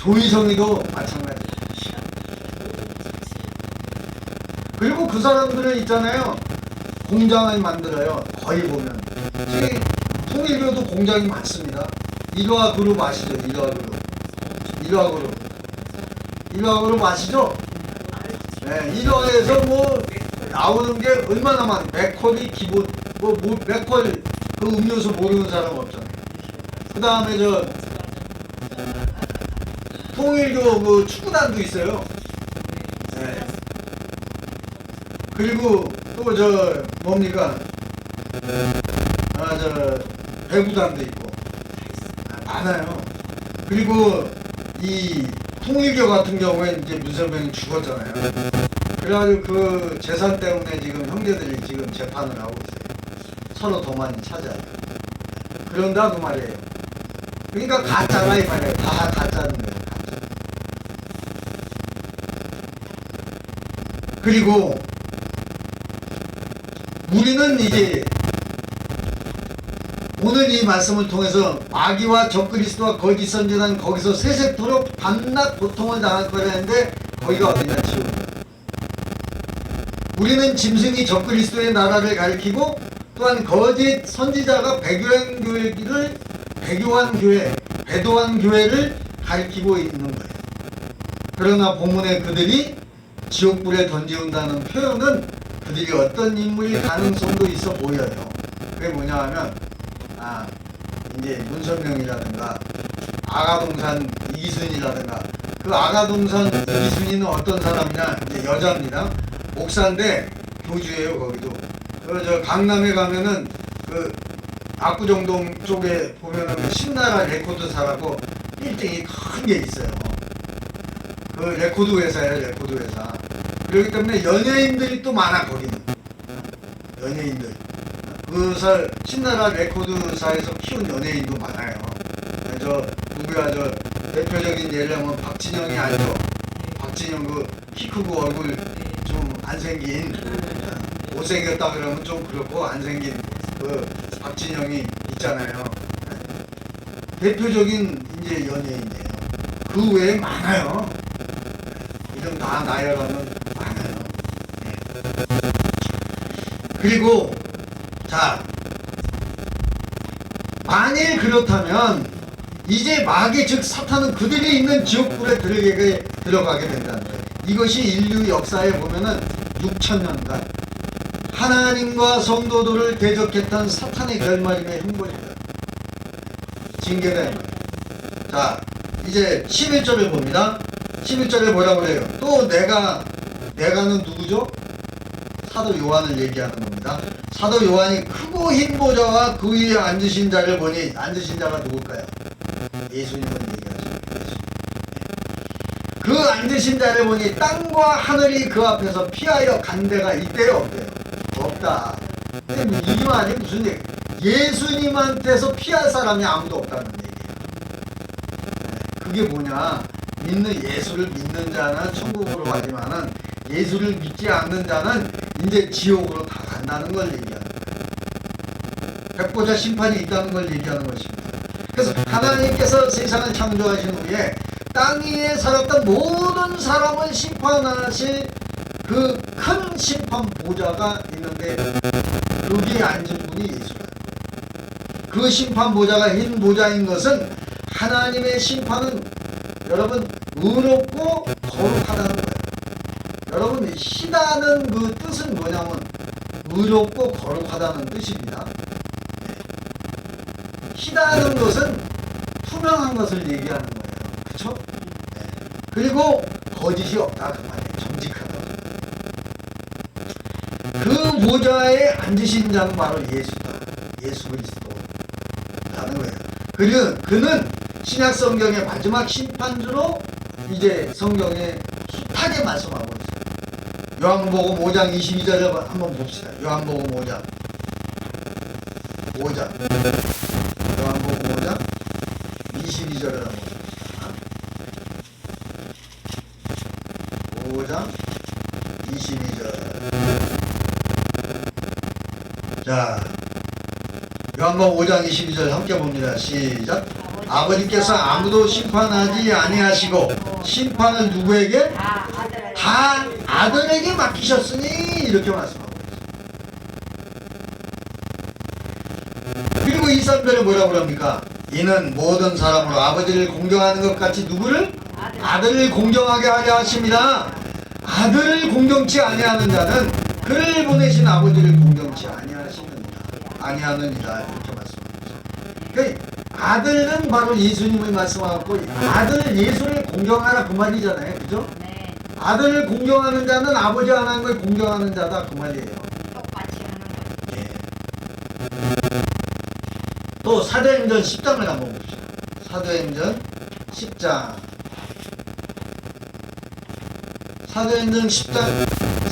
조희성이도 마찬가지. 그리고 그 사람들은 있잖아요. 공장을 만들어요. 거의 보면. 지금 통일교도 공장이 많습니다. 일화 그룹 아시죠? 일화 그룹. 일화 그룹. 일화 그룹 아시죠? 네, 일화에서 뭐 나오는 게 얼마나 많아. 맥콜이 기본, 맥콜 그 음료수 모르는 사람 없잖아요. 그 다음에 저 통일교 그 축구단도 있어요. 네. 그리고 또 저 뭡니까? 저 배구단도 있고 많아요. 그리고 이 통일교 같은 경우에 이제 문선명이 죽었잖아요. 그래가지고 그 재산 때문에 지금 형제들이 지금 재판을 하고 있어요. 서로 더 많이 차지하려. 그런다고 말이에요. 그러니까 가짜가 이 말이에요. 다 가짜는 거예요. 가짜. 그리고 우리는 이제 오늘 이 말씀을 통해서 마귀와 적그리스도와 거짓 선지자는 거기서 세세토록 밤낮 고통을 당할 거라 했는데 거기가 어디냐? 지옥이야. 우리는 짐승이 적그리스도의 나라를 가리키고 또한 거짓 선지자가 배교한 교회를 가리키고 있는 거예요. 그러나 본문에 그들이 지옥불에 던지운다는 표현은 그들이 어떤 인물일 가능성도 있어 보여요. 그게 뭐냐 하면 이제 문선명이라든가 아가동산 이기순이라든가 그 아가동산 이기순이는 어떤 사람이냐? 이제 여자입니다. 목사인데 교주예요. 거기도 저 강남에 가면은 그 압구정동 쪽에 보면은 신나라 레코드사라고 빌딩이 큰 게 있어요. 그 레코드 회사예요. 레코드 회사. 그렇기 때문에 연예인들이 또 많아. 거기는 연예인들 그 신나라 레코드사에서 키운 연예인도 많아요. 저 누구야? 저 대표적인 예를 하면 박진영이 알죠? 박진영 그 키 크고 얼굴 좀 안 생긴 못생겼다 그러면 좀 그렇고 안 생긴 그 박진영이 있잖아요. 대표적인 이제 연예인이에요. 그 외에 많아요. 이름 다 나열하면 많아요. 그리고 자, 만일 그렇다면 이제 마귀 즉 사탄은 그들이 있는 지옥불에 들어가게 된다는 거예요. 이것이 인류 역사에 보면은 6,000년간 하나님과 성도들을 대적했던 사탄의 결말임의 형벌입니다. 징계된 거예요. 자, 이제 11절을 봅니다. 11절에 뭐라고 그래요? 또 내가는 누구죠? 사도 요한을 얘기하는 겁니다. 사도 요한이 크고 흰 보좌와 그 위에 앉으신 자를 보니 앉으신 자가 누굴까요? 예수님을 얘기하죠. 그 앉으신 자를 보니 땅과 하늘이 그 앞에서 피하여 간 데가 있대요, 없대요? 없다. 근데 이 말이 무슨 얘기? 예수님한테서 피할 사람이 아무도 없다는 얘기예요. 그게 뭐냐? 예수를 믿는 자는 천국으로 가지만은 예수를 믿지 않는 자는 이제 지옥으로 다 간다는 걸 얘기하는 거예요. 백보자 심판이 있다는 걸 얘기하는 것입니다. 그래서 하나님께서 세상을 창조하신 후에 땅 위에 살았던 모든 사람을 심판하실 그 큰 심판 보좌가 있는데 거기에 앉은 분이 예수라는 거예요. 그 심판 보좌가 흰 보좌인 것은 하나님의 심판은 여러분 의롭고 거룩하다는 거예요. 여러분 희다는 그 뜻은 뭐냐면 의롭고 거룩하다는 뜻입니다. 희다는 것은 투명한 것을 얘기하는 거예요. 그렇죠? 그리고 거짓이 없다 그 말이에요. 정직하다. 그 보좌에 앉으신 자는 바로 예수다. 예수 그리스도라는 거예요. 그리고 그는 신약 성경의 마지막 심판주로 이제 성경에 숱하게 말씀하고 있어요. 요한복음 5장 22절을 한번 봅시다. 요한복음 5장. 요한복음 5장 22절을 한번 봅시다. 5장 22절. 자, 요한복음 5장 22절 함께 봅니다. 시작. 아버지께서 아무도 심판하지 아니하시고 심판을 누구에게? 다 아들에게 맡기셨으니 이렇게 말씀하고 있어요. 그리고 2~3절에 뭐라고 그럽니까? 이는 모든 사람으로 아버지를 공경하는 것 같이 누구를? 아들을 공경하게 하려 하십니다. 아들을 공경치 아니하는 자는 그를 보내신 아버지를 공경치 아니하느니라 이렇게 말씀합니다. 그러니까 아들은 바로 예수님을 말씀하고 아들 예수를 공경하라 그 말이잖아요. 그죠? 네. 아들을 공경하는 자는 아버지 하나님을 공경하는 자다 그 말이에요. 똑같이 하는 거지. 예. 또 사도행전 10장을 한번 봅시다. 사도행전 10장. 사도행전 10장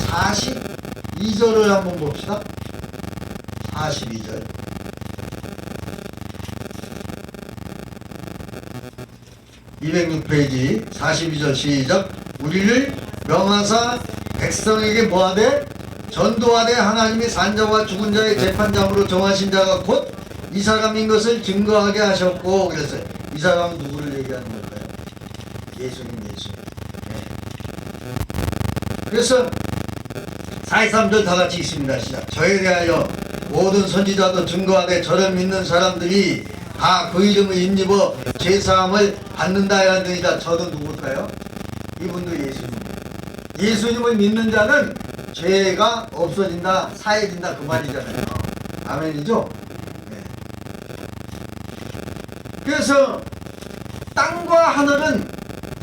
42절을 한번 봅시다. 42절. (206페이지) 42절 시작. 우리를 명하사 백성에게 뭐하되 전도하되 하나님이 산자와 죽은 자의 재판장으로 정하신 자가 곧 이 사람인 것을 증거하게 하셨고 그랬어요. 이 사람은 누구를 얘기하는 걸까요? 예수님. 네. 그래서 43절 다 같이 있습니다. 시작. 저에 대하여 모든 선지자도 증거하되 저를 믿는 사람들이 다 그 이름을 힘입어 죄사함을 받는다 하였느니라. 저도 누굴까요? 이분도 예수님을 믿는 자는 죄가 없어진다, 사해진다 그 말이잖아요. 아멘이죠? 네. 그래서 땅과 하늘은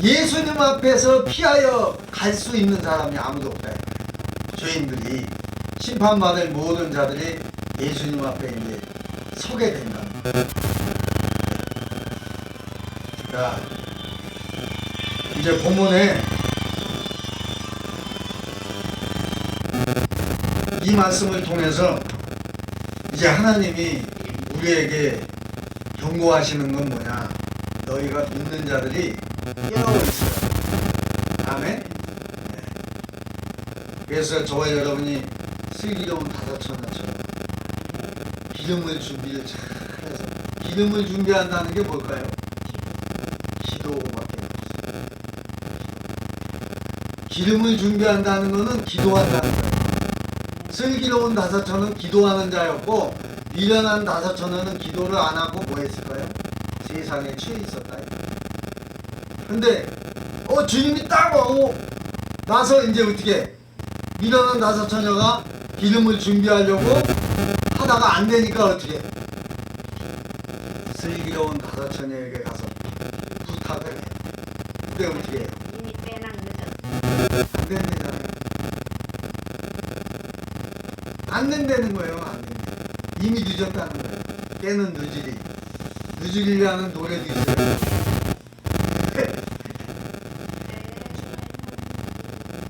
예수님 앞에서 피하여 갈 수 있는 사람이 아무도 없다. 죄인들이 심판받을 모든 자들이 예수님 앞에 이제 서게 된다. 자, 이제 본문에 이 말씀을 통해서 이제 하나님이 우리에게 경고하시는 건 뭐냐? 너희가 믿는 자들이 깨어있어요. 아멘? 네. 그래서 저와 여러분이 슬기로운 다섯천하처럼 기름을 준비를 잘 해서 기름을 준비한다는 게 뭘까요? 기도밖에 없어요. 기름을 준비한다는 것은 기도한다는 거예요. 슬기로운 다섯천은 기도하는 자였고 미련한 다섯천은 기도를 안 하고 뭐 했을까요? 세상에 취해 있었다. 근데 주님이 딱 오고 나서 이제 어떻게 미련한 다섯처녀가 기름을 준비하려고 하다가 안 되니까 어떻게 슬기로운 다섯처녀에게 가서 부탁을 해요. 근데 어떻게 해요? 이미 빼는 늦었어. 안 된다잖아요. 안 된다는 거예요. 안 된다. 이미 늦었다는 거예요. 깨는 늦으리라는 노래도 있어요.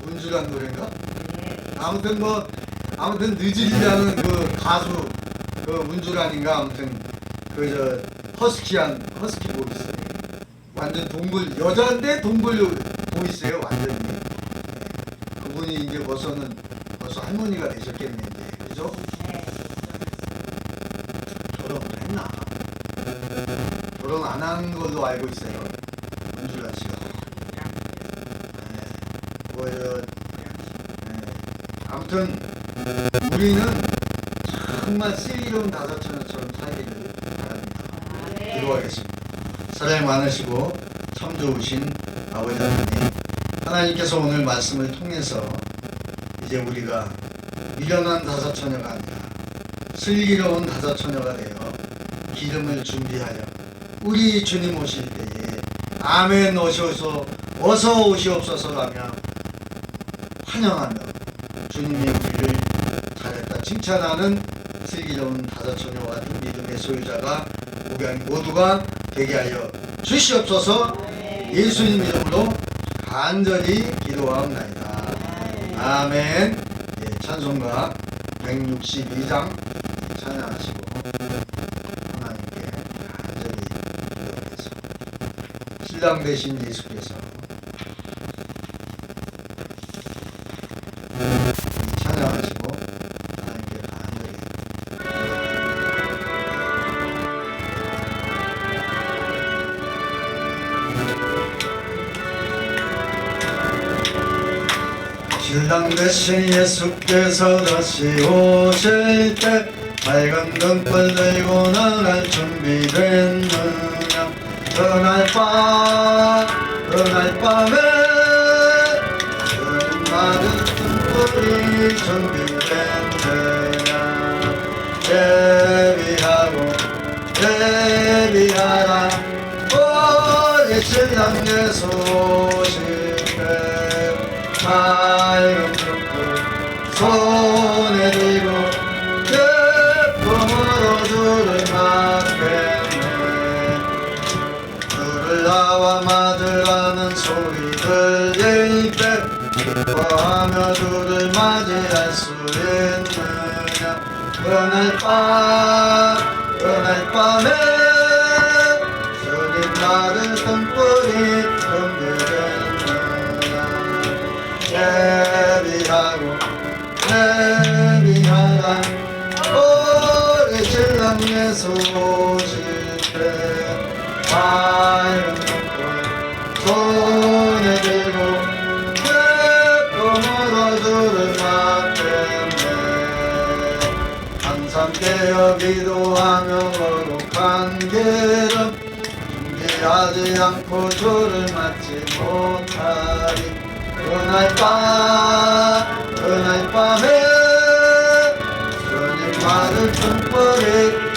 운주란 노래인가? 아무튼 늦으리라는 그 가수 그 운주란인가 아무튼 그 허스키 보이스 완전 동굴 여자인데 동굴 보이스예요 완전히. 그분이 이제 벌써 할머니가 되셨겠네 이제 그죠? 결혼을 했나? 결혼 안 한 걸로 알고 있어요. 운주란 씨가. 아무튼 우리는 정말 슬기로운 다섯처녀처럼 살기를 바랍니다. 기도하겠습니다. 사랑이 많으시고 참 좋으신 아버지 하나님, 하나님께서 오늘 말씀을 통해서 이제 우리가 미련한 다섯처녀가 아니라 슬기로운 다섯처녀가 되어 기름을 준비하여 우리 주님 오실 때에 아멘 어서 오시옵소서라며 환영하며 주님이 우리를 잘했다 칭찬하는 슬기로운 다섯처녀와 같은 믿음의 소유자가 모두가 되게 하여 주시옵소서. 예수님 이름으로 간절히 기도하옵나이다. 아멘. 찬송가 162장 찬양하시고 하나님께 간절히 기도하겠습니다. 신랑 되신 예수께서 찬양하시고 하나님께 간절히 신랑 대신 예수께서 다시 오실 때 빨간 등불 들고 나갈 준비됐느냐 그날 밤에 주님 맞은 등불이 준비됐느냐 예비하라 우리 신랑 예수 오실 때 밝은 등불 손에 들고 기쁨으로 주를 맞겠네 주를 나와 맞으라는 소리 들릴 때 기뻐하며 주를 맞이할 수 있느냐 그날 밤에 주님 나를 등불이 예비하라 우리 신랑 예수 오실 때 밝은 등불 손에 들고 기쁨으로 주를 맞겠네 항상 깨어 기도하며 거룩한 길은 준비하지 않고 주를 맞지 못하리 그날 밤에 주님 맞을 등불이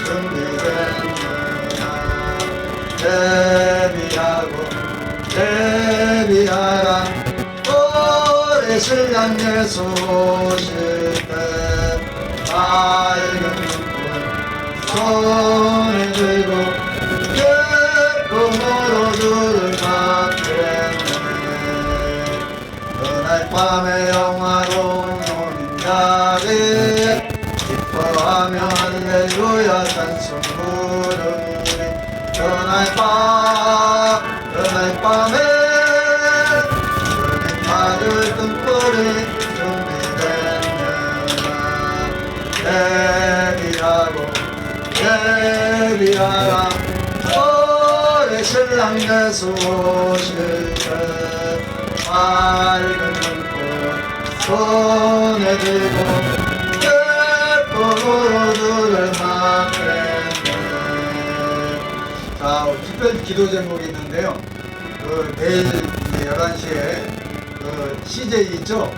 준비됐느냐 예비하라 우리 신랑 예수 오실 때 밝은 등불 손에 들고 기쁨으로 주를 맞겠네 그날 밤에 영화로운 오는 기뻐하며 할렐루야 찬송 부르리 그날 밤에 주님 맞을 등불이 준비됐느냐 예비하라 우리 신랑 예수 오실 때 밝은 등불 손에 들고 기쁨으로 주를 맞겠네 자 특별 기도 제목이 있는데요 내일 11시에 CJ 있죠?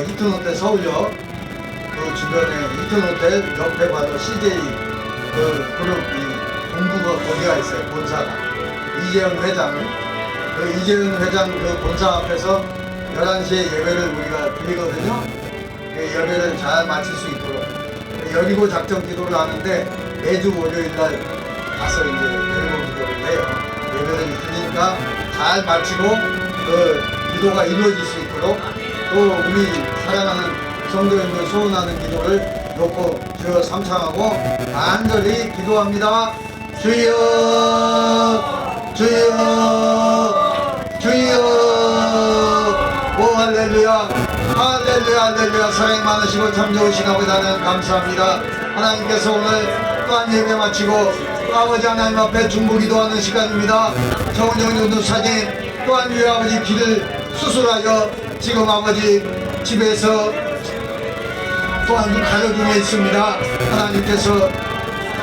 히트노텔 서울역 주변에 히트노텔 옆에 봐도 CJ 그룹 본부가 거기가 있어요 본사가 이재현 회장 본사 앞에서 11시에 예배를 우리가 드리거든요. 예배를 잘 마칠 수 있도록 여리고 작정 기도를 하는데 매주 월요일날 가서 이제 여리고 기도를 해요. 예배를 드리니까 잘 마치고 기도가 이루어질 수 있도록 또 우리 사랑하는 성도님들 소원하는 기도를 놓고 주여 삼창하고 간절히 기도합니다. 주여 오 할렐루야 할렐루야 사랑이 많으시고 참 좋으신 아버지 하나님 감사합니다. 하나님께서 오늘 또한 예배 마치고 아버지 하나님 앞에 중보기도하는 시간입니다. 정은정 사진 또한 우리 아버지 길을 수술하여 지금 아버지 집에서 또한 가족 중에 있습니다. 하나님께서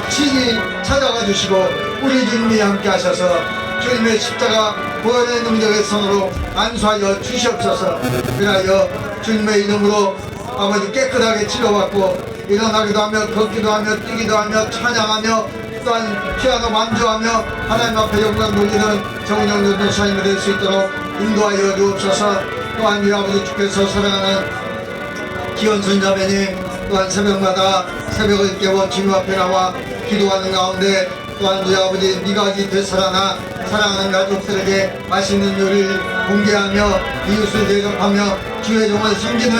친히 찾아가 주시고 우리 주님이 함께 하셔서 주님의 십자가 부활의 능력의 손으로 안수하여 주시옵소서. 그리하여 주님의 이름으로 아버지 깨끗하게 치료받고 일어나기도 하며 걷기도 하며 뛰기도 하며 찬양하며 또한 피아노 완주하며 하나님 앞에 영광 돌리는 정은영 전도사님이 될 수 있도록 인도하여 주옵소서. 또한 우리 아버지 주께서 사랑하는 기원순 자매님 또한 새벽마다 새벽을 깨워 주님 앞에 나와 기도하는 가운데 또한 우리 아버지 미각이 되살아나 사랑하는 가족들에게 맛있는 요리를 공개하며 이웃을 대접하며 주의 종을 섬기는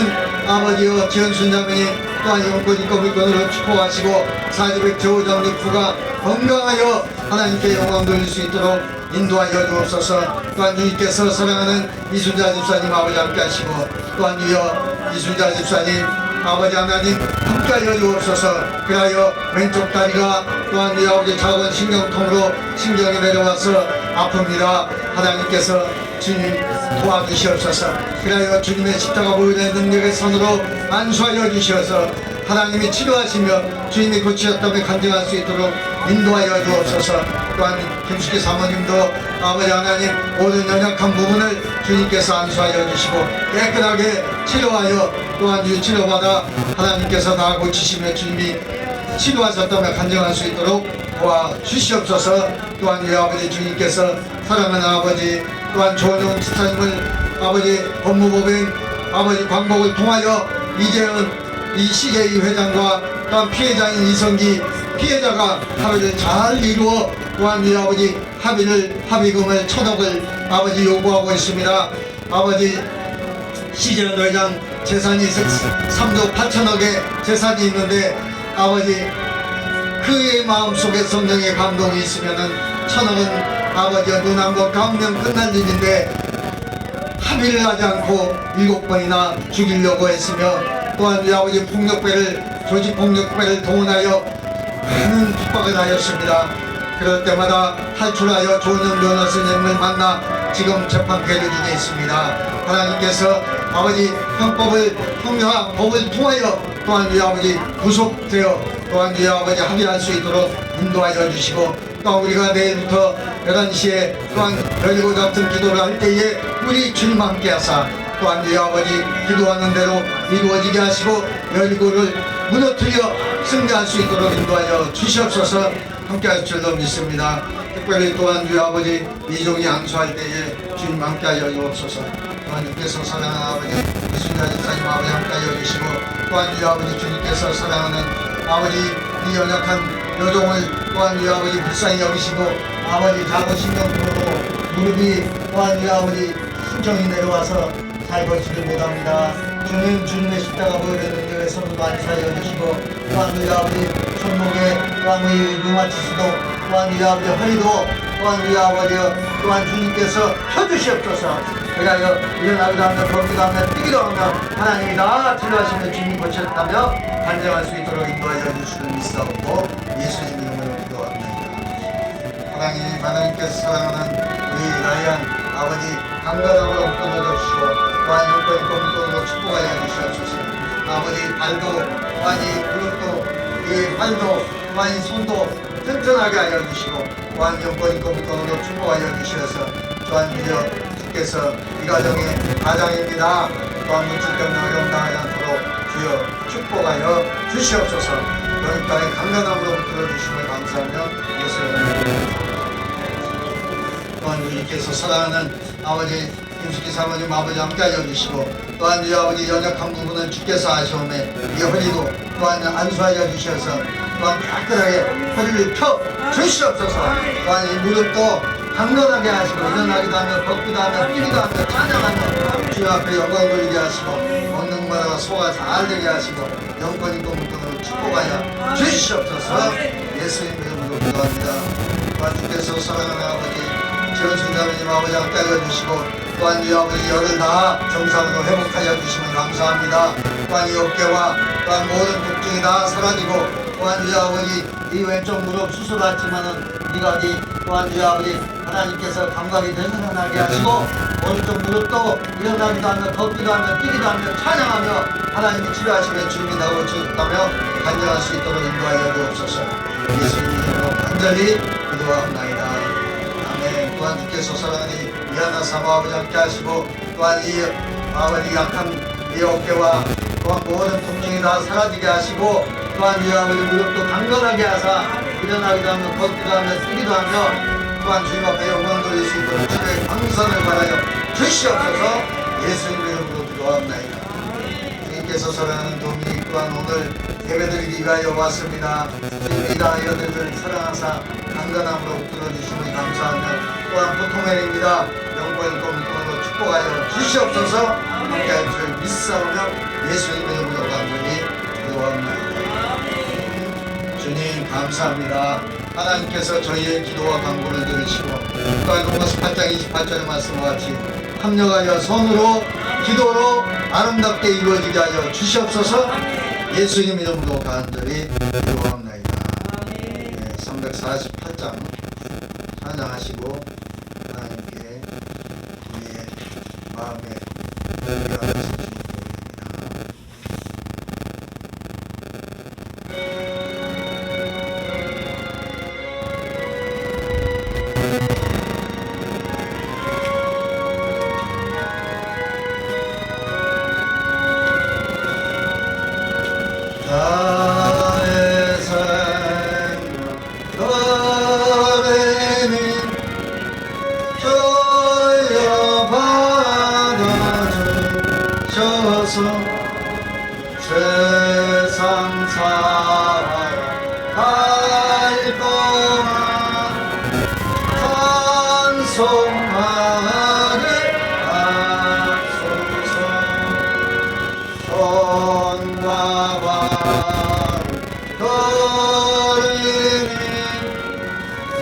아버지여 지연순 자매님 또한 영권 인권물권으로 축복하시고 사지백 조정 리프가 건강하여 하나님께 영광 돌릴 수 있도록 인도하여 주옵소서. 또한 주님께서 사랑하는 이순자 집사님 아버지 함께 하시고 또한 주여 이순자 집사님 아버지 하나님 함께하여 주옵소서. 그리하여 왼쪽 다리가 또한 우리 아버지 작은 신경통으로 신경이 내려와서 아픕니다. 하나님께서 주님 도와주시옵소서. 그리하여 주님의 십자가 보혈의 능력의 손으로 안수하여 주시어서 하나님이 치료하시며 주님이 고치셨다며 간증할 수 있도록 인도하여 주옵소서. 또한 김숙희 사모님도 아버지 하나님 모든 연약한 부분을 주님께서 안수하여 주시고 깨끗하게 치료하여 또한 치료받아 하나님께서 다 고치시며 주님이 치료하셨다며 간증할 수 있도록 도와주시옵소서. 또한 우리 아버지 주님께서 사랑하는 아버지 또한 조원용 지사님을 아버지 법무법인 아버지 광복을 통하여 이재은 이 CJ 회장과 또한 피해자인 이성기 피해자가 합의를 잘 이루어 또한 우리 아버지 합의금을 1,000억을 아버지 요구하고 있습니다. 아버지 CJ 회장 재산이 3조 8천억의 재산이 있는데 아버지 그의 마음속에 성령의 감동이 있으면은 1,000억은 아버지가 눈 한 번 감으면 끝날 일인데 합의를 하지 않고 7번이나 죽이려고 했으며 또한 우리 아버지 조직폭력배를 동원하여 많은 핍박을 하였습니다. 그럴 때마다 탈출하여 조은영 변호사님을 만나 지금 재판 계류 중에 있습니다. 하나님께서 아버지 법을 통하여 또한 우리 아버지 구속되어 또한 우리 아버지 합의할 수 있도록 인도하여 주시고 또 우리가 내일부터 11시에 또한 열리고 같은 기도를 할 때에 우리 주님 함께 하사 또한 우리 아버지 기도하는 대로 이루어지게 하시고 열리고를 무너뜨려 승리할 수 있도록 인도하여 주시옵소서. 함께 하실 줄로 믿습니다. 특별히 또한 우리 아버지 이종이 안수할 때에 주님 함께 하여 주옵소서. 또한 주께서 사랑하는 아버지 이순자 집사님 아버지 함께 하여 주시고 또한 우리 아버지 주님께서 사랑하는 아버지 이 연약한 여종을 또한 우리 아버지 불쌍히 여기시고 아버지 자고신경으로 무릎이 또한 우리 아버지 신경이 내려와서 잘 걷지를 못합니다. 주님의 십자가 보혈의 능력의 손으로 안수하여 주시고 또한 우리 아버지 손목에 또한 우리 류마티스도 또한 우리 아버지 허리도 또한 우리 아버지 또한 주님께서 펴주시옵소서. 그리하여 일어나기도 하며 걷기도 하며 뛰기도 하며 하나님이 다 치료하시며 주님 고쳤다며 간증할 수 있도록 인도하여 주시는 믿사옵고 예수님 이름으로 기도합니다. 하나님께서 사랑하는 우리 라이안 아버지 강건함으로 끊어주시고 또한 영권이 공동으로 축복하여 주시옵소서. 아버지 발도 또한 이 무릎도 이 팔도 또한 이 손도 튼튼하게 하여 주시고 또한 영권이 공동으로 축복하여 주시어서 또한 주여 주께서 이 가정의 가장입니다. 또한 무질병 어려움 당하지 않도록 주여 축복하여 주시옵소서. 여기까지 강건함으로 들어주심을 감사하며 예수님 또한 주님께서 사랑하는 아버지 김숙희 사모님 아버지 함께 하여 주시고 또한 이 아버지 연약한 부분을 주께서 아시오매 이 허리도 또한 안수하여 주셔서 또한 깨끗하게 허리를 펴 주시옵소서. 또한 이 무릎도 강건하게 하시고 일어나기도 하며 걷기도 하며 뛰기도 하며 찬양하며 주 앞에 영광 돌리게 하시고 먹는 것마다 소화 잘 되게 하시고 영권 있고 물권으로 축복하여 주시옵소서. 예수님 이름으로 기도합니다. 또한 주께서 사랑하는 아버지 지원순자매님 아버지 함께 하여 주시고 또한 이 아버지 열을 다 정상으로 회복하여 주시면 감사합니다. 또한 이 어깨와 또한 모든 통증이 다 사라지고 또한 이 아버지 이 왼쪽 무릎 수술했지만은 이가지 또한 이 아버지 하나님께서 감각이 되살아나게 하시고 오른쪽 무릎도 일어나기도 하며 걷기도 하며 뛰기도 하며 찬양하며 하나님이 치료하시며 주님이 나고 주셨다며 간증할 수 있도록 인도하여 주옵소서. 예수님 이름으로 간절히 기도하옵나이다. 또한 주께서 사랑하니 미안한 사모 아버지 함께 하시고 또한 이 아버지 약한 이 어깨와 또한 모든 통증이 다 사라지게 하시고 또한 이 아버지 무릎도 강건하게 하사 일어나기도 하며 걷기도 하며 뛰기도 하며 또한 주님 앞에 영광 돌릴 수 있도록 주의 강선을 바라여 주시옵소서. 예수님 이름으로 기도합나이다. 주님께서 사랑하는 도민이 또한 오늘 예배드리기 위하여 왔습니다. 주님이 다 여들을 사랑하사 강건함으로 들어주시니 감사하며 또한 보통의 일입니다. 영광 있고 물권으로 축복하여 주시옵소서. 함께할 줄 믿사오며 예수님 이름으로 간절히 기도합니다. 주님 감사합니다. 하나님께서 저희의 기도와 간구를 들으시고 또한 로마서 8장 28절의 말씀과 같이 합력하여 손으로 기도로 아름답게 이루어지게 하여 주시옵소서. 예수님 이름으로 간절히 기도합니다. 348장 찬양하시고 하나님께 마음에 우리가 있으시기 때문입니다. 나의 생명 너를 주여 받아주셔서 세상 살아갈 동안 찬송하게 하소서. 손과 발 거리니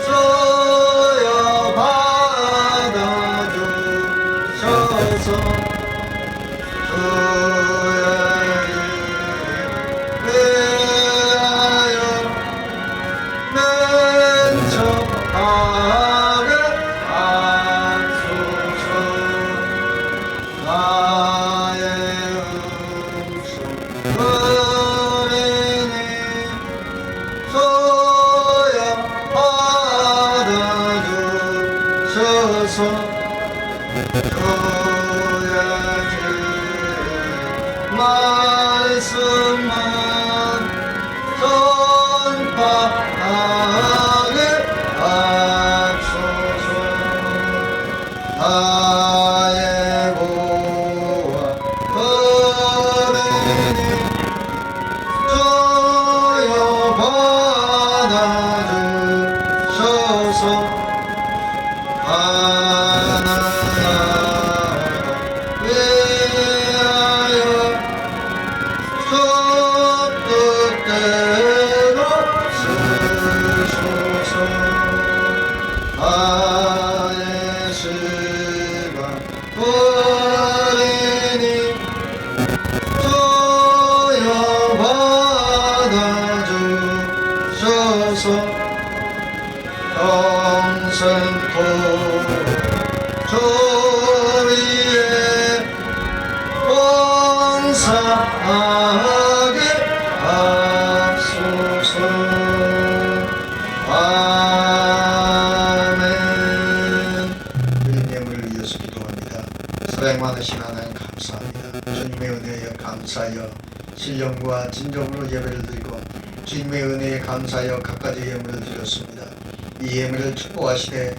주여 받아주셔서 주의 이름 위하여 맨처하게 하소서. 나의 음성 들으니 주여 받아주셔서 주의 말씀만 전파하게 하소서. 나의 보아 어린이 주여 받아주셔서 하나님 위하여 주 뜻대로 쓰소서. 나의 시간 어린이 주여 받아주셔서 평생토록 주 위에 봉사하게 하소서. 아멘. 주님 예물을 위해서 기도합니다. 사랑 많으신 하나님 감사합니다. 주님의 은혜에 감사하여 신령과 진정으로 예배를 드리고 주님의 은혜에 감사하여 갖가지 예물을 드렸습니다. 이 예물을 축복하시되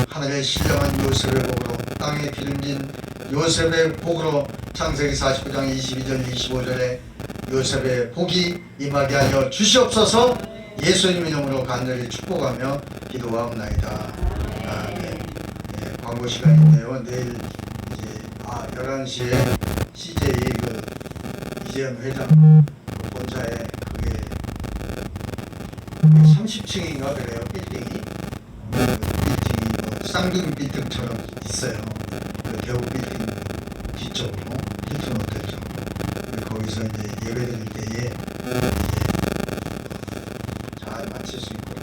하늘의 신령한 요셉의 복으로 땅에 기름진 요셉의 복으로 창세기 49장 22절 25절에 요셉의 복이 임하게 하여 주시옵소서. 예수님의 이름으로 간절히 축복하며 기도하옵나이다. 아멘. 네, 광고 시간인데요. 내일 이제 11시에 CJ 이재현 회장 본사에 그게 30층인가 그래요. 빌딩이 쌍둥이 빌딩처럼 있어요. 그 대우 빌딩 뒤쪽으로 힐튼 호텔처럼 거기서 이제 예배 드릴 때에 잘 마칠 수 있도록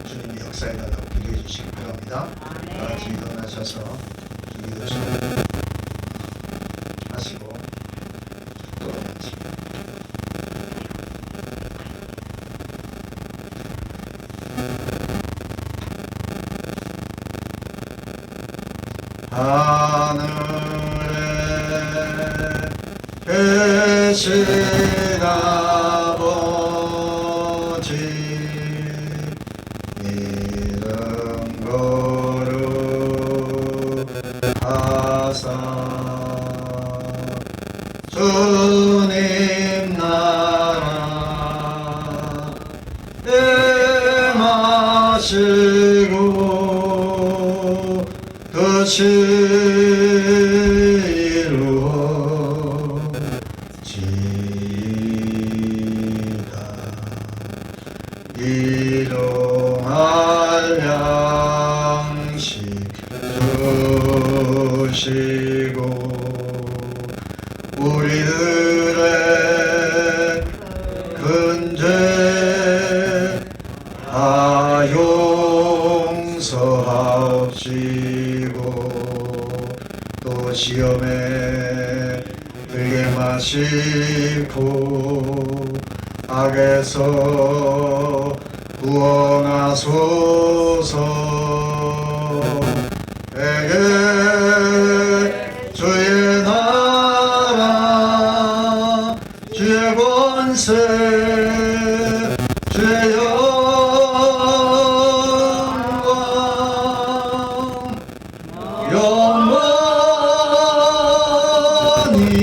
주님이 역사해달라고 기도해 주시기 바랍니다. 다 같이 일어나셔서 기도 좀 하시고 또 마치고 하늘에 계신 아버지 이름 거룩하사 주님 나라 임하시고 뜻이 이루어지이다. 일용할 양식 주시고 우리들의 근죄 다 용서하옵시고 또 시험에 들게 마시고 악에서 구원하소서. 에게 주의 나라 주의 권세 주의 영광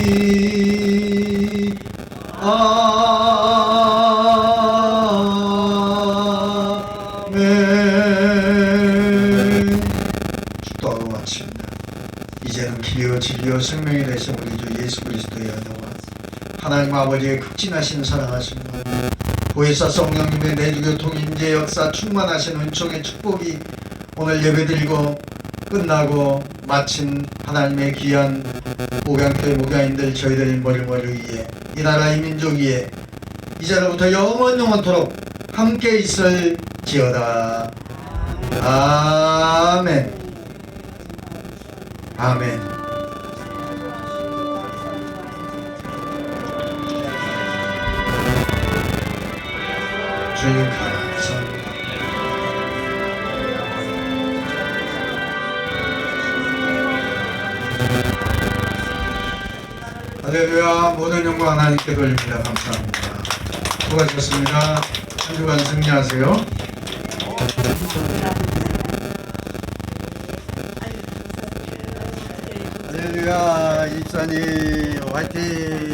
영원히 아멘. 축도하고 마칩니다. 이제는 길이요 진리요 생명이 되신 우리 주 예수 그리스도의 은혜와 하나님 아버지의 극진하신 사랑하심과 보혜사 성령님의 내주교통 임재 역사 충만하신 은총의 축복이 오늘 예배드리고 끝나고 마친 하나님의 귀한 목양교회 목양인들 저희들의 머리 위에 이 나라 이 민족 위에 이제로부터 영원토록 함께 있을지어다. 아멘. 아멘. 주님 감사합니다. 할렐루야. 모든 영광 하나님께 돌립니다. 감사합니다. 수고하셨습니다. 한 주간 승리하세요. 할렐루야. 입사님 화이팅.